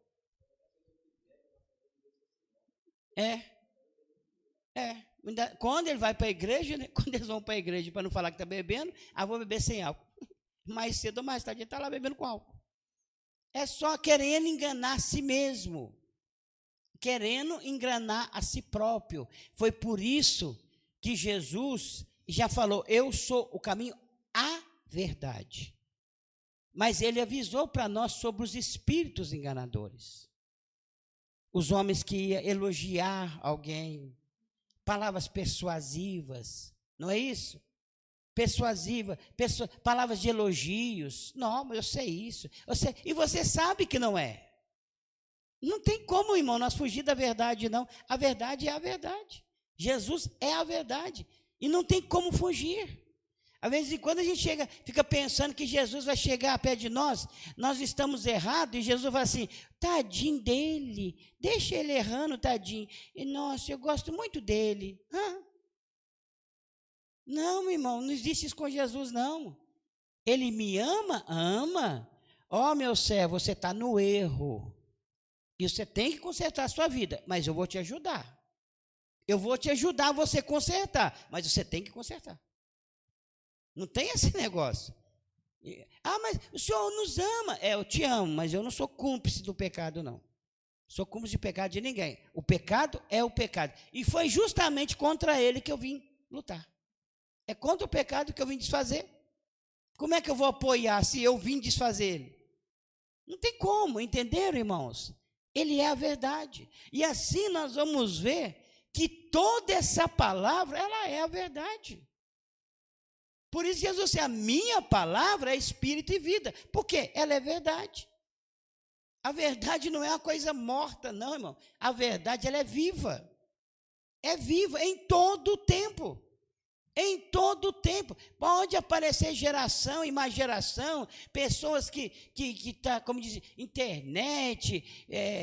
Quando ele vai para a igreja, né? Quando eles vão para a igreja para não falar que está bebendo, vou beber sem álcool. Mais cedo ou mais tarde ele está lá bebendo com álcool. É só querendo enganar a si mesmo. Querendo enganar a si próprio. Foi por isso que Jesus já falou: eu sou o caminho, a verdade. Mas ele avisou para nós sobre os espíritos enganadores. Os homens que iam elogiar alguém, palavras persuasivas, não é isso? Persuasiva, palavras de elogios. Não, mas eu sei isso. E você sabe que não é. Não tem como, irmão, nós fugir da verdade, não. A verdade é a verdade. Jesus é a verdade. E não tem como fugir. Às vezes, quando a gente fica pensando que Jesus vai chegar perto de nós estamos errados, e Jesus vai assim: tadinho dele, deixa ele errando, tadinho. E, nossa, eu gosto muito dele. Não, meu irmão, não existe isso com Jesus, não. Ele me ama? Ama. Meu servo, você está no erro. E você tem que consertar a sua vida, mas eu vou te ajudar. Eu vou te ajudar a você consertar, mas você tem que consertar. Não tem esse negócio. Mas o Senhor nos ama. Eu te amo, mas eu não sou cúmplice do pecado, não. Sou cúmplice de pecado de ninguém. O pecado é o pecado. E foi justamente contra ele que eu vim lutar. É contra o pecado que eu vim desfazer. Como é que eu vou apoiar se eu vim desfazer ele? Não tem como, entenderam, irmãos? Ele é a verdade. E assim nós vamos ver que toda essa palavra, ela é a verdade. Por isso Jesus disse: a minha palavra é espírito e vida. Por quê? Ela é verdade. A verdade não é uma coisa morta, não, irmão. A verdade, ela é viva. É viva em todo o tempo. Em todo o tempo. Pode aparecer geração e mais geração, pessoas que tá, como diz, internet,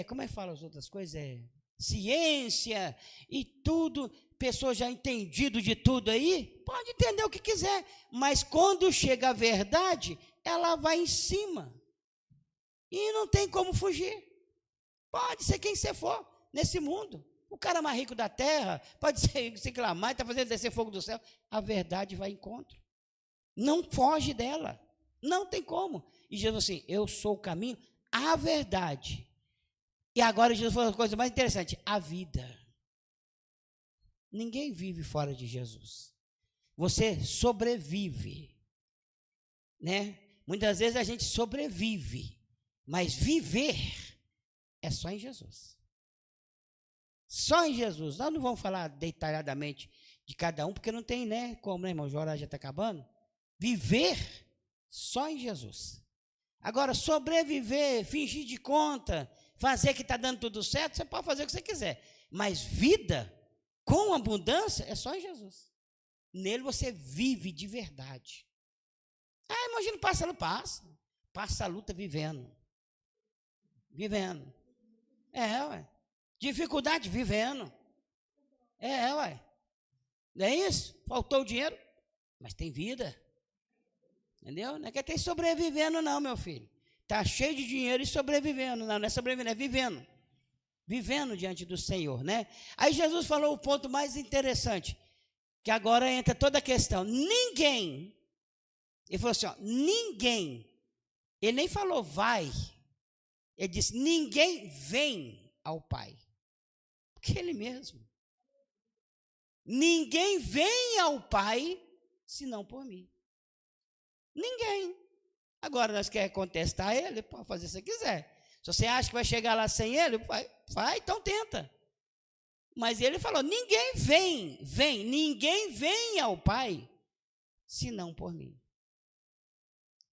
como é que fala as outras coisas? Ciência e tudo. Pessoa já entendido de tudo aí, pode entender o que quiser, mas quando chega a verdade, ela vai em cima, e não tem como fugir. Pode ser quem você for nesse mundo, o cara mais rico da terra, pode ser que lá mais, está fazendo descer fogo do céu, a verdade vai em encontro, não foge dela, não tem como. E Jesus assim: eu sou o caminho, a verdade. E agora Jesus falou uma coisa mais interessante: a vida. Ninguém vive fora de Jesus. Você sobrevive, né? Muitas vezes a gente sobrevive, mas viver é só em Jesus. Só em Jesus. Nós não vamos falar detalhadamente de cada um, porque não tem, né? Como, né, irmão? O horário já está acabando. Viver só em Jesus. Agora, sobreviver, fingir de conta, fazer que está dando tudo certo, você pode fazer o que você quiser. Mas vida com abundância é só em Jesus. Nele você vive de verdade. Imagina, passa a luta vivendo. Ué. Dificuldade vivendo. Ué. Não é isso? Faltou o dinheiro, mas tem vida. Entendeu? Não é que tem sobrevivendo não, meu filho. Está cheio de dinheiro e sobrevivendo. Não é sobrevivendo, é vivendo. Vivendo diante do Senhor, né? Aí Jesus falou o ponto mais interessante, que agora entra toda a questão. Ninguém, ele falou assim, ninguém, ele nem falou vai, ele disse: ninguém vem ao Pai, porque ele mesmo. Ninguém vem ao Pai, senão por mim. Ninguém. Agora, nós queremos contestar ele, pode fazer se você quiser. Se você acha que vai chegar lá sem ele, vai, então tenta. Mas ele falou, ninguém vem ao Pai, senão por mim.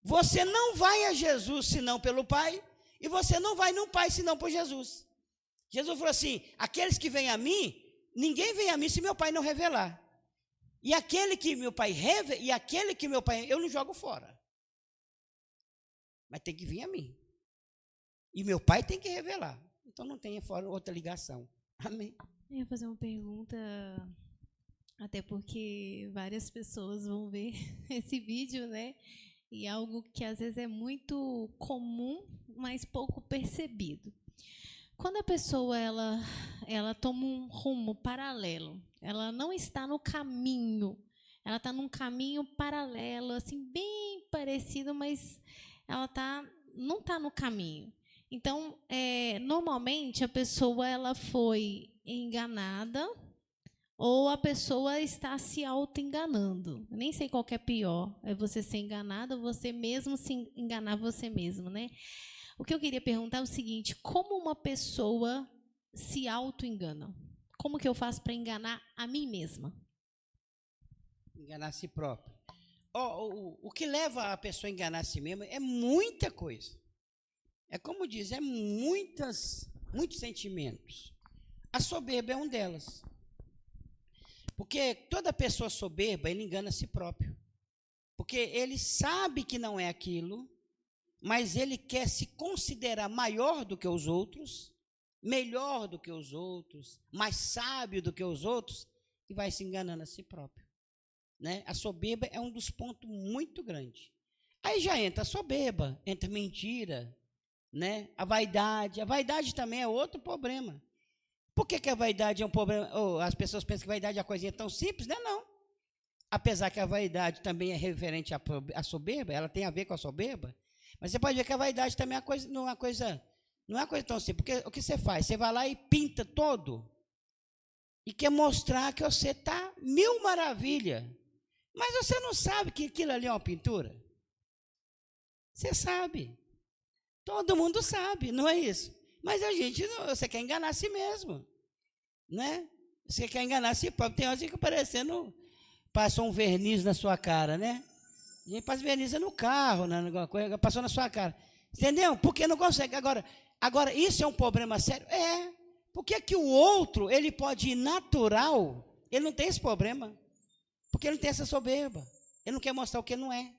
Você não vai a Jesus, senão pelo Pai, e você não vai no Pai, senão por Jesus. Jesus falou assim, aqueles que vêm a mim, ninguém vem a mim se meu Pai não revelar. E aquele que meu Pai eu não jogo fora. Mas tem que vir a mim. E meu Pai tem que revelar. Então não tem fora outra ligação. Amém. Eu ia fazer uma pergunta, até porque várias pessoas vão ver esse vídeo, né? E algo que às vezes é muito comum, mas pouco percebido. Quando a pessoa ela toma um rumo paralelo, ela não está no caminho, ela está num caminho paralelo, assim, bem parecido, mas ela não está no caminho. Então, normalmente, a pessoa ela foi enganada ou a pessoa está se auto-enganando. Nem sei qual que é pior, é você ser enganado ou você mesmo se enganar você mesmo, né? O que eu queria perguntar é o seguinte, como uma pessoa se auto-engana? Como que eu faço para enganar a mim mesma? Enganar a si próprio. O que leva a pessoa a enganar a si mesma é muita coisa. É como diz, é muitos sentimentos. A soberba é um delas. Porque toda pessoa soberba, ele engana a si próprio. Porque ele sabe que não é aquilo, mas ele quer se considerar maior do que os outros, melhor do que os outros, mais sábio do que os outros, e vai se enganando a si próprio. Né? A soberba é um dos pontos muito grandes. Aí já entra a soberba, entra a mentira, né? A vaidade também é outro problema. Por que a vaidade é um problema? As pessoas pensam que vaidade é uma coisinha tão simples, né? Não. Apesar que a vaidade também é referente à soberba, ela tem a ver com a soberba, mas você pode ver que a vaidade também não é uma coisa tão simples. Porque o que você faz? Você vai lá e pinta todo e quer mostrar que você está mil maravilha. Mas você não sabe que aquilo ali é uma pintura? Você sabe. Todo mundo sabe, não é isso? Mas a gente, você quer enganar a si mesmo, né? Você quer enganar a si próprio. Tem horas que parecendo, passou um verniz na sua cara, né? A gente passa verniz no carro, alguma coisa, passou na sua cara. Entendeu? Porque não consegue. Agora, isso é um problema sério? É. Por que o outro, ele pode ir natural, ele não tem esse problema? Porque ele não tem essa soberba. Ele não quer mostrar o que não é.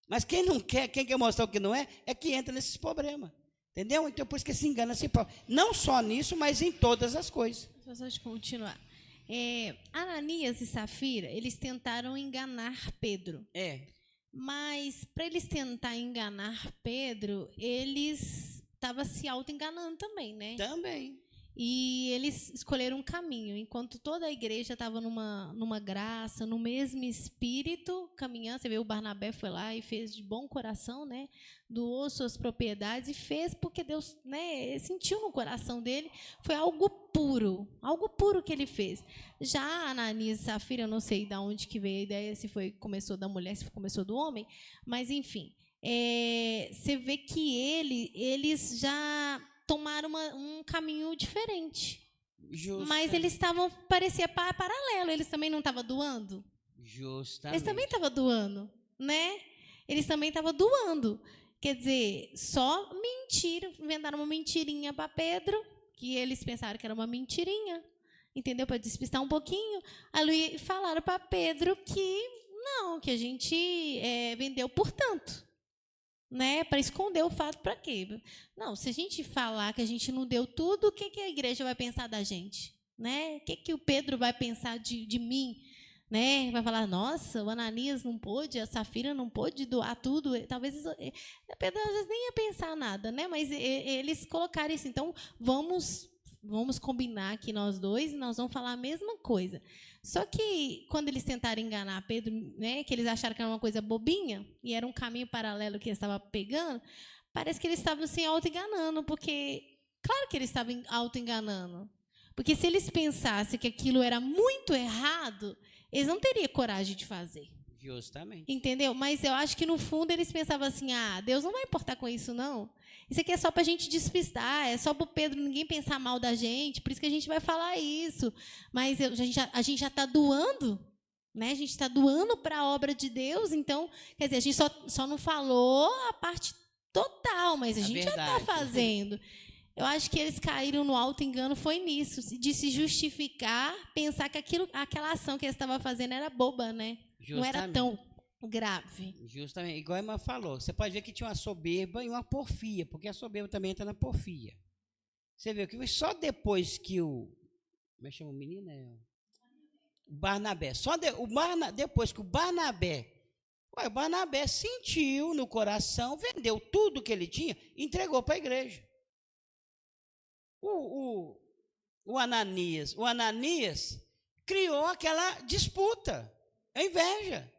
Mas quem quer mostrar o que não é que entra nesses problemas. Entendeu? Então, por isso que se engana a si próprio. Não só nisso, mas em todas as coisas. Vamos continuar. Ananias e Safira, eles tentaram enganar Pedro. Mas, para eles tentar enganar Pedro, eles estavam se auto-enganando também, né? Também. E eles escolheram um caminho, enquanto toda a igreja estava numa graça, no mesmo espírito, caminhando. Você vê, o Barnabé foi lá e fez de bom coração, né? Doou suas propriedades e fez porque Deus, né, sentiu no coração dele. Foi algo puro que ele fez. Já Ananias e Safira, eu não sei de onde que veio a ideia, se começou da mulher, se começou do homem, mas enfim, você vê que eles já tomaram um caminho diferente. Justamente. Mas eles parecia paralelo, eles também não estavam doando? Justamente. Eles também estavam doando, né? Eles também estavam doando. Quer dizer, só mentira, inventaram uma mentirinha para Pedro, que eles pensaram que era uma mentirinha, entendeu? Para despistar um pouquinho. Aí falaram para Pedro que não, que a gente vendeu por tanto. Né, para esconder o fato, para quê? Não, se a gente falar que a gente não deu tudo, o que a igreja vai pensar da gente? Né? O que o Pedro vai pensar de mim? Né? Vai falar, nossa, o Ananias não pôde, a Safira não pôde doar tudo. Talvez Pedro às vezes nem ia pensar nada, né? Mas eles colocaram isso. Então, vamos combinar aqui nós dois e nós vamos falar a mesma coisa. Só que, quando eles tentaram enganar Pedro, né, que eles acharam que era uma coisa bobinha, e era um caminho paralelo que eles estavam pegando, parece que eles estavam se auto-enganando, porque, claro que eles estavam auto-enganando, porque se eles pensassem que aquilo era muito errado, eles não teriam coragem de fazer. Justamente. Entendeu? Mas eu acho que no fundo eles pensavam assim, Deus não vai importar com isso, não. Isso aqui é só para a gente despistar, é só para o Pedro ninguém pensar mal da gente, por isso que a gente vai falar isso. Mas a gente já está doando, né? A gente está doando para a obra de Deus, então, quer dizer, a gente só não falou a parte total, mas a gente já está fazendo. Eu acho que eles caíram no alto engano foi nisso, de se justificar, pensar que aquela ação que eles estavam fazendo era boba, né? Justamente. Não era tão grave. Justamente, igual a irmã falou, você pode ver que tinha uma soberba e uma porfia, porque a soberba também entra na porfia. Você viu que só depois que como é que chama o menino? O Barnabé. Depois que o Barnabé sentiu no coração, vendeu tudo que ele tinha, entregou para a igreja. O Ananias criou aquela disputa, a inveja.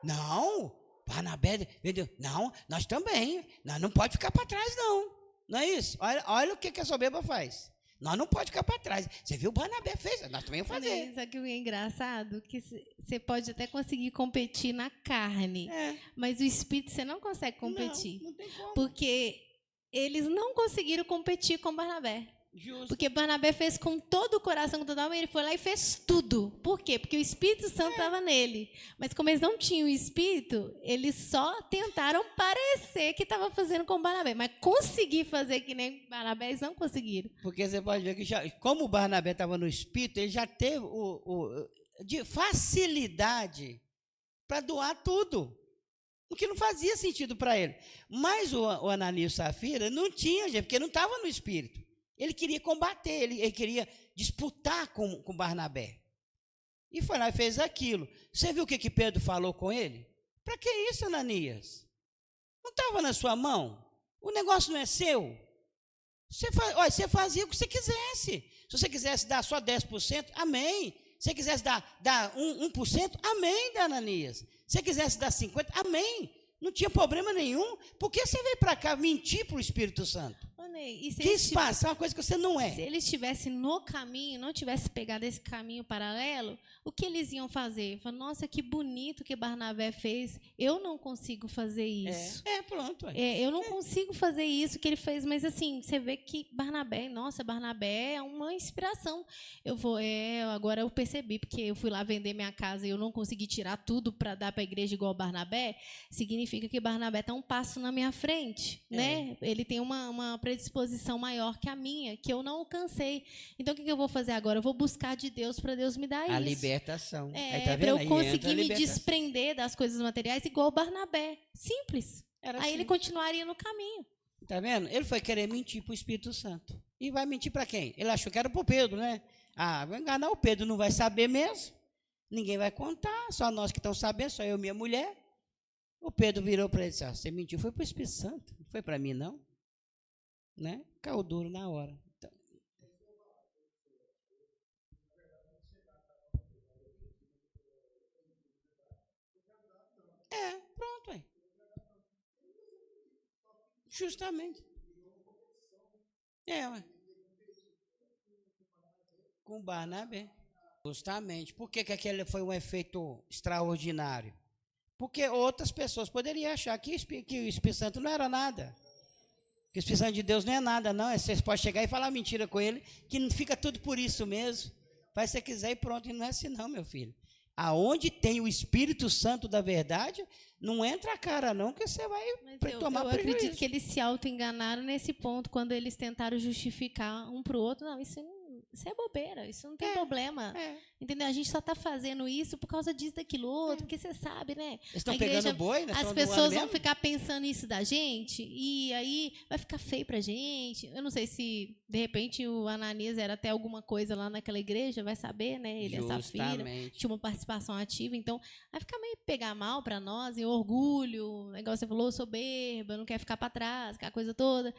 Não, Barnabé vendeu. Não, nós também. Nós não pode ficar para trás, não. Não é isso? Olha o que a soberba faz. Nós não pode ficar para trás. Você viu o Barnabé fez, nós também vamos fazer. Isso aqui é engraçado, que você pode até conseguir competir na carne, mas o espírito você não consegue competir. Não tem como. Porque eles não conseguiram competir com Barnabé. Justo. Porque Barnabé fez com todo o coração, com toda a alma, ele foi lá e fez tudo. Por quê? Porque o Espírito Santo estava nele. Mas como eles não tinham o Espírito, eles só tentaram parecer que estavam fazendo com Barnabé. Mas conseguir fazer que nem Barnabé, eles não conseguiram. Porque você pode ver que, como o Barnabé estava no Espírito, ele já teve de facilidade para doar tudo. O que não fazia sentido para ele. Mas o Ananias e Safira não tinha, gente, porque não estava no Espírito. Ele queria combater, ele queria disputar com Barnabé. E foi lá e fez aquilo. Você viu o que Pedro falou com ele? Para que isso, Ananias? Não estava na sua mão? O negócio não é seu? Você fazia o que você quisesse. Se você quisesse dar só 10%, amém. Se você quisesse dar 1%, amém, Ananias. Se você quisesse dar 50%, amém. Não tinha problema nenhum. Por que você veio para cá mentir para o Espírito Santo? Quis passar uma coisa que você não é. Se eles estivessem no caminho, não tivessem pegado esse caminho paralelo, o que eles iam fazer? Falar, nossa, que bonito que Barnabé fez. Eu não consigo fazer isso. Pronto. Eu não consigo fazer isso que ele fez, mas assim, você vê que Barnabé é uma inspiração. Agora eu percebi, porque eu fui lá vender minha casa e eu não consegui tirar tudo para dar para a igreja igual Barnabé, significa que Barnabé está um passo na minha frente, né? Ele tem uma predisposição maior que a minha, que eu não alcancei. Então, o que eu vou fazer agora? Eu vou buscar de Deus para Deus me dar a isso. libertação. Tá para eu conseguir me desprender das coisas materiais, igual Barnabé. Simples. Aí ele continuaria no caminho. Tá vendo? Ele foi querer mentir para o Espírito Santo. E vai mentir para quem? Ele achou que era para o Pedro, né? Vai enganar o Pedro, não vai saber mesmo. Ninguém vai contar, só nós que estamos sabendo, só eu e minha mulher. O Pedro virou para ele e disse, você mentiu, foi para o Espírito Santo, não foi para mim, não. Né? Caiu duro na hora. Então. Pronto aí. Justamente. Com Barnabé. Justamente. Por que aquele foi um efeito extraordinário? Porque outras pessoas poderiam achar que o Espírito Santo não era nada. Que o Espírito Santo de Deus não é nada, não. Você pode chegar e falar mentira com ele, que não fica tudo por isso mesmo. Faz se você quiser e pronto. E não é assim não, meu filho. Aonde tem o Espírito Santo da verdade, não entra a cara não, que você vai tomar prejuízo. Eu acredito que eles se auto-enganaram nesse ponto, quando eles tentaram justificar um para o outro. Não, isso é bobeira, isso não tem problema. Entendeu? A gente só está fazendo isso por causa disso, daquilo outro, porque você sabe, né? Eles estão pegando boi, né? As pessoas vão ficar pensando isso da gente, e aí vai ficar feio pra gente. Eu não sei se, de repente, o Ananias era até alguma coisa lá naquela igreja, vai saber, né? Ele é Safira, tinha uma participação ativa, então vai ficar meio pegar mal para nós, e orgulho, negócio você falou, soberba, não quer ficar para trás, aquela coisa toda.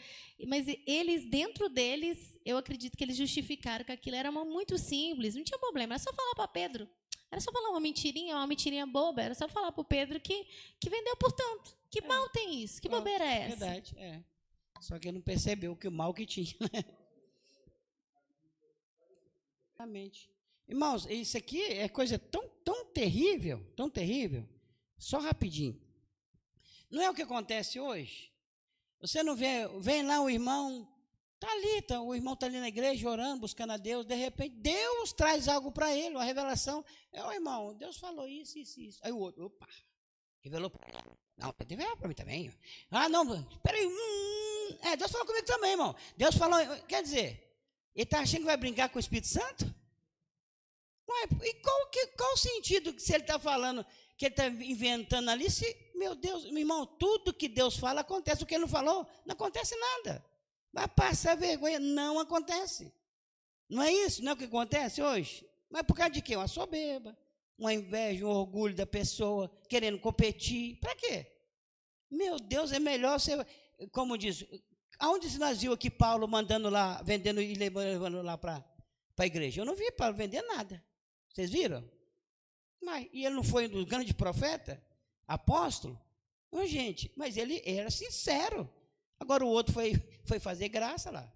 Mas eles, dentro deles, eu acredito que eles justificaram que aquilo era muito simples, não tinha problema, era só falar para Pedro. Era só falar uma mentirinha boba, era só falar para o Pedro que vendeu por tanto. Que mal tem isso? Que bobeira é essa? Verdade, Só que ele não percebeu que o mal que tinha, né? Exatamente. Irmãos, isso aqui é coisa tão terrível, tão terrível. Só rapidinho. Não é o que acontece hoje? Você não vê, vem lá o irmão, o irmão está ali na igreja orando, buscando a Deus, de repente Deus traz algo para ele, uma revelação. Irmão, Deus falou isso. Aí o outro, opa, revelou para ele. Não, tem que revelar para mim também. Não, peraí. Deus falou comigo também, irmão. Deus falou, quer dizer, ele está achando que vai brincar com o Espírito Santo? Ué, e qual o sentido que se ele está falando, que ele está inventando ali? Meu Deus, meu irmão, tudo que Deus fala acontece. O que ele não falou, não acontece nada. Vai passar vergonha, não acontece. Não é isso? Não é o que acontece hoje? Mas por causa de quê? Uma soberba, uma inveja, um orgulho da pessoa, querendo competir. Para quê? Meu Deus, é melhor você, como diz, aonde nós vimos aqui Paulo mandando lá, vendendo e levando lá para a igreja? Eu não vi Paulo vender nada. Vocês viram? E ele não foi um grande profeta, apóstolo? Não, gente, mas ele era sincero. Agora o outro foi fazer graça lá.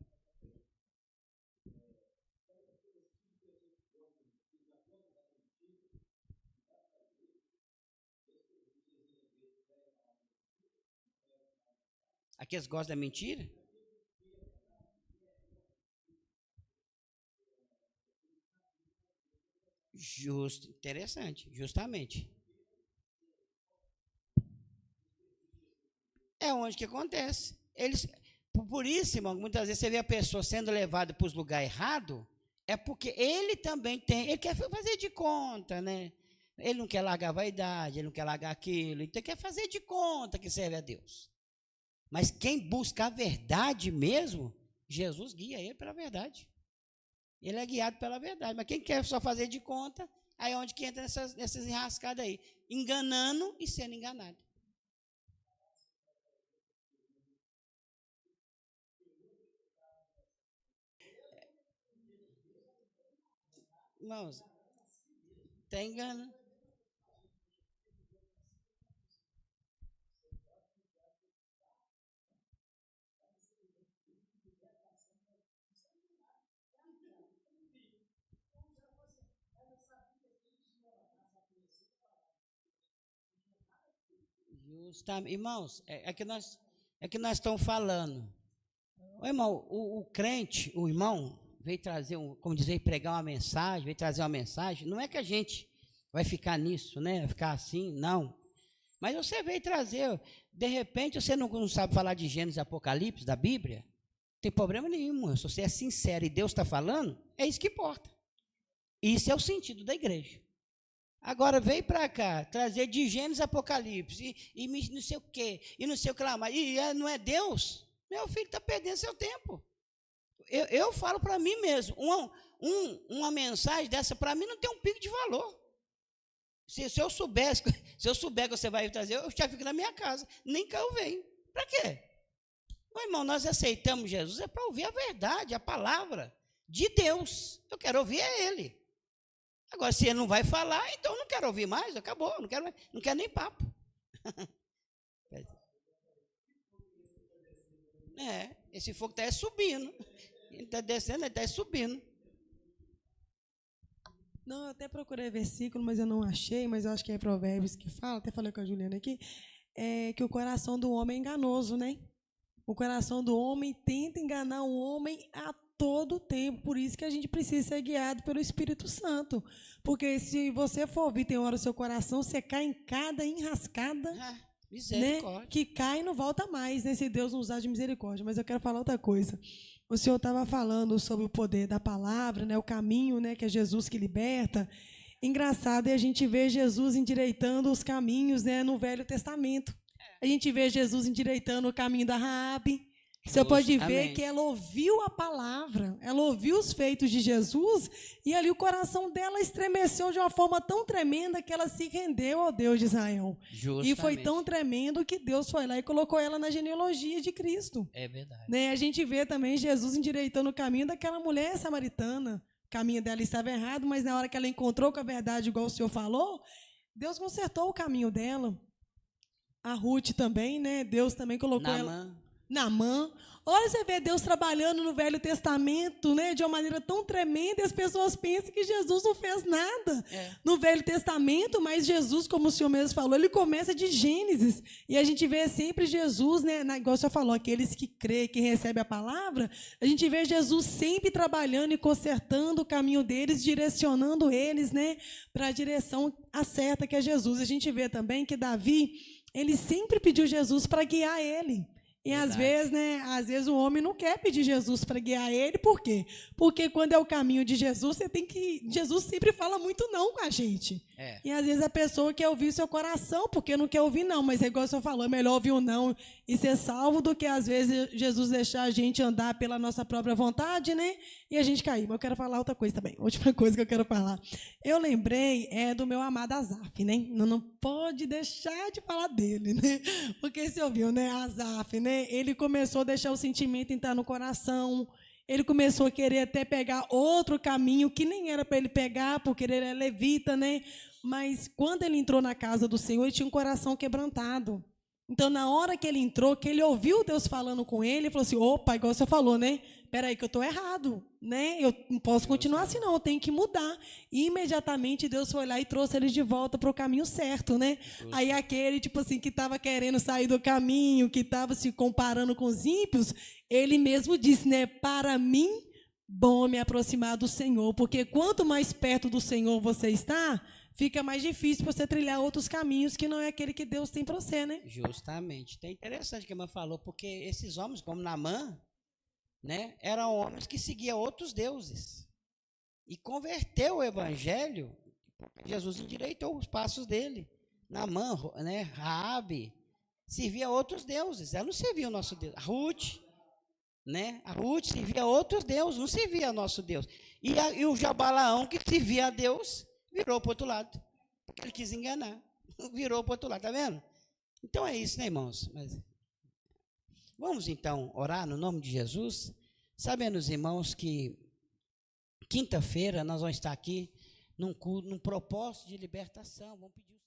Aqueles gostam da mentira? Justo, interessante, justamente. É onde que acontece. Por isso, irmão, muitas vezes você vê a pessoa sendo levada para os lugares errados, é porque ele também ele quer fazer de conta, né? Ele não quer largar a vaidade, ele não quer largar aquilo, então quer fazer de conta que serve a Deus. Mas quem busca a verdade mesmo, Jesus guia ele pela verdade. Ele é guiado pela verdade. Mas quem quer só fazer de conta, aí é onde que entra nessas enrascadas aí, enganando e sendo enganado. Irmãos, está enganando. Justamente, irmãos, é que nós estamos falando. Ô, irmão, o crente, o irmão, veio trazer, como dizer, pregar uma mensagem, veio trazer uma mensagem. Não é que a gente vai ficar nisso, né? Vai ficar assim, não. Mas você veio trazer, de repente você não sabe falar de Gênesis e Apocalipse, da Bíblia, não tem problema nenhum. Se você é sincero e Deus está falando, é isso que importa. Isso é o sentido da igreja. Agora veio para cá, trazer de Gênesis e Apocalipse, e não sei o quê, e não sei o que lá, mas não é Deus? Meu filho está perdendo seu tempo. Eu falo para mim mesmo, uma mensagem dessa para mim não tem um pico de valor. Se eu souber que você vai trazer, eu já fico na minha casa, nem cá eu venho. Para quê? Meu irmão, nós aceitamos Jesus, é para ouvir a verdade, a palavra de Deus. Eu quero ouvir Ele. Agora, se Ele não vai falar, então eu não quero ouvir mais, acabou, não quero nem papo. Esse fogo está subindo. Ele está descendo, ele está subindo. Não, eu até procurei versículo, mas eu não achei, mas eu acho que é Provérbios que fala, até falei com a Juliana aqui, que o coração do homem é enganoso, né? O coração do homem tenta enganar o homem a todo tempo, por isso que a gente precisa ser guiado pelo Espírito Santo, porque se você for ouvir, tem hora o seu coração, você cai em cada enrascada, né, que cai e não volta mais, né, se Deus não usar de misericórdia. Mas eu quero falar outra coisa. O senhor estava falando sobre o poder da palavra, né, o caminho, né, que é Jesus que liberta. Engraçado é a gente ver Jesus endireitando os caminhos, né, no Velho Testamento. A gente vê Jesus endireitando o caminho da Raabe. Você pode ver que ela ouviu a palavra, ela ouviu os feitos de Jesus, e ali o coração dela estremeceu de uma forma tão tremenda que ela se rendeu ao Deus de Israel. Justamente. E foi tão tremendo que Deus foi lá e colocou ela na genealogia de Cristo. É verdade. Né? A gente vê também Jesus endireitando o caminho daquela mulher samaritana. O caminho dela estava errado, mas na hora que ela encontrou com a verdade, igual o senhor falou, Deus consertou o caminho dela. A Ruth também, né? Deus também colocou ela... Naamã. Olha, você vê Deus trabalhando no Velho Testamento, né, de uma maneira tão tremenda, e as pessoas pensam que Jesus não fez nada no Velho Testamento, mas Jesus, como o senhor mesmo falou, ele começa de Gênesis, e a gente vê sempre Jesus, né, igual o senhor falou, aqueles que creem, que recebem a palavra, a gente vê Jesus sempre trabalhando e consertando o caminho deles, direcionando eles, né, para a direção certa que é Jesus. A gente vê também que Davi, ele sempre pediu Jesus para guiar ele. E às vezes o homem não quer pedir Jesus para guiar ele, por quê? Porque quando é o caminho de Jesus, Jesus sempre fala muito não com a gente. E às vezes a pessoa quer ouvir o seu coração, porque não quer ouvir não, mas é igual o senhor falou, é melhor ouvir o não e ser salvo do que às vezes Jesus deixar a gente andar pela nossa própria vontade, né? E a gente cair. Mas eu quero falar outra coisa também, última coisa que eu quero falar. Eu lembrei do meu amado Asaf, né? Não pode deixar de falar dele, né? Porque você ouviu, né? Asaf, né? Ele começou a deixar o sentimento entrar no coração, ele começou a querer até pegar outro caminho que nem era para ele pegar, porque ele era levita, né? Mas quando ele entrou na casa do Senhor, ele tinha um coração quebrantado. Então, na hora que ele entrou, que ele ouviu Deus falando com ele, ele falou assim, opa, igual você falou, né? Peraí que eu estou errado, né? Eu não posso continuar assim, não, eu tenho que mudar. E imediatamente Deus foi lá e trouxe ele de volta para o caminho certo, né? Aí aquele, tipo assim, que estava querendo sair do caminho, que estava se comparando com os ímpios, ele mesmo disse, né? Para mim, bom me aproximar do Senhor, porque quanto mais perto do Senhor você está, fica mais difícil você trilhar outros caminhos que não é aquele que Deus tem para você, né? Justamente. É interessante o que a irmã falou, porque esses homens, como Naamã, né, eram homens que seguiam outros deuses. E converteu o evangelho, Jesus endireitou os passos dele. Naamã, né, Raabe, servia outros deuses. Ela não servia o nosso Deus. A Ruth servia outros deuses, não servia ao nosso Deus. E o Jabalaão, que servia a Deus, virou para o outro lado, porque ele quis enganar, virou para o outro lado, tá vendo? Então é isso, né, irmãos? Vamos então orar no nome de Jesus, sabendo, irmãos, que quinta-feira nós vamos estar aqui num propósito de libertação, vamos pedir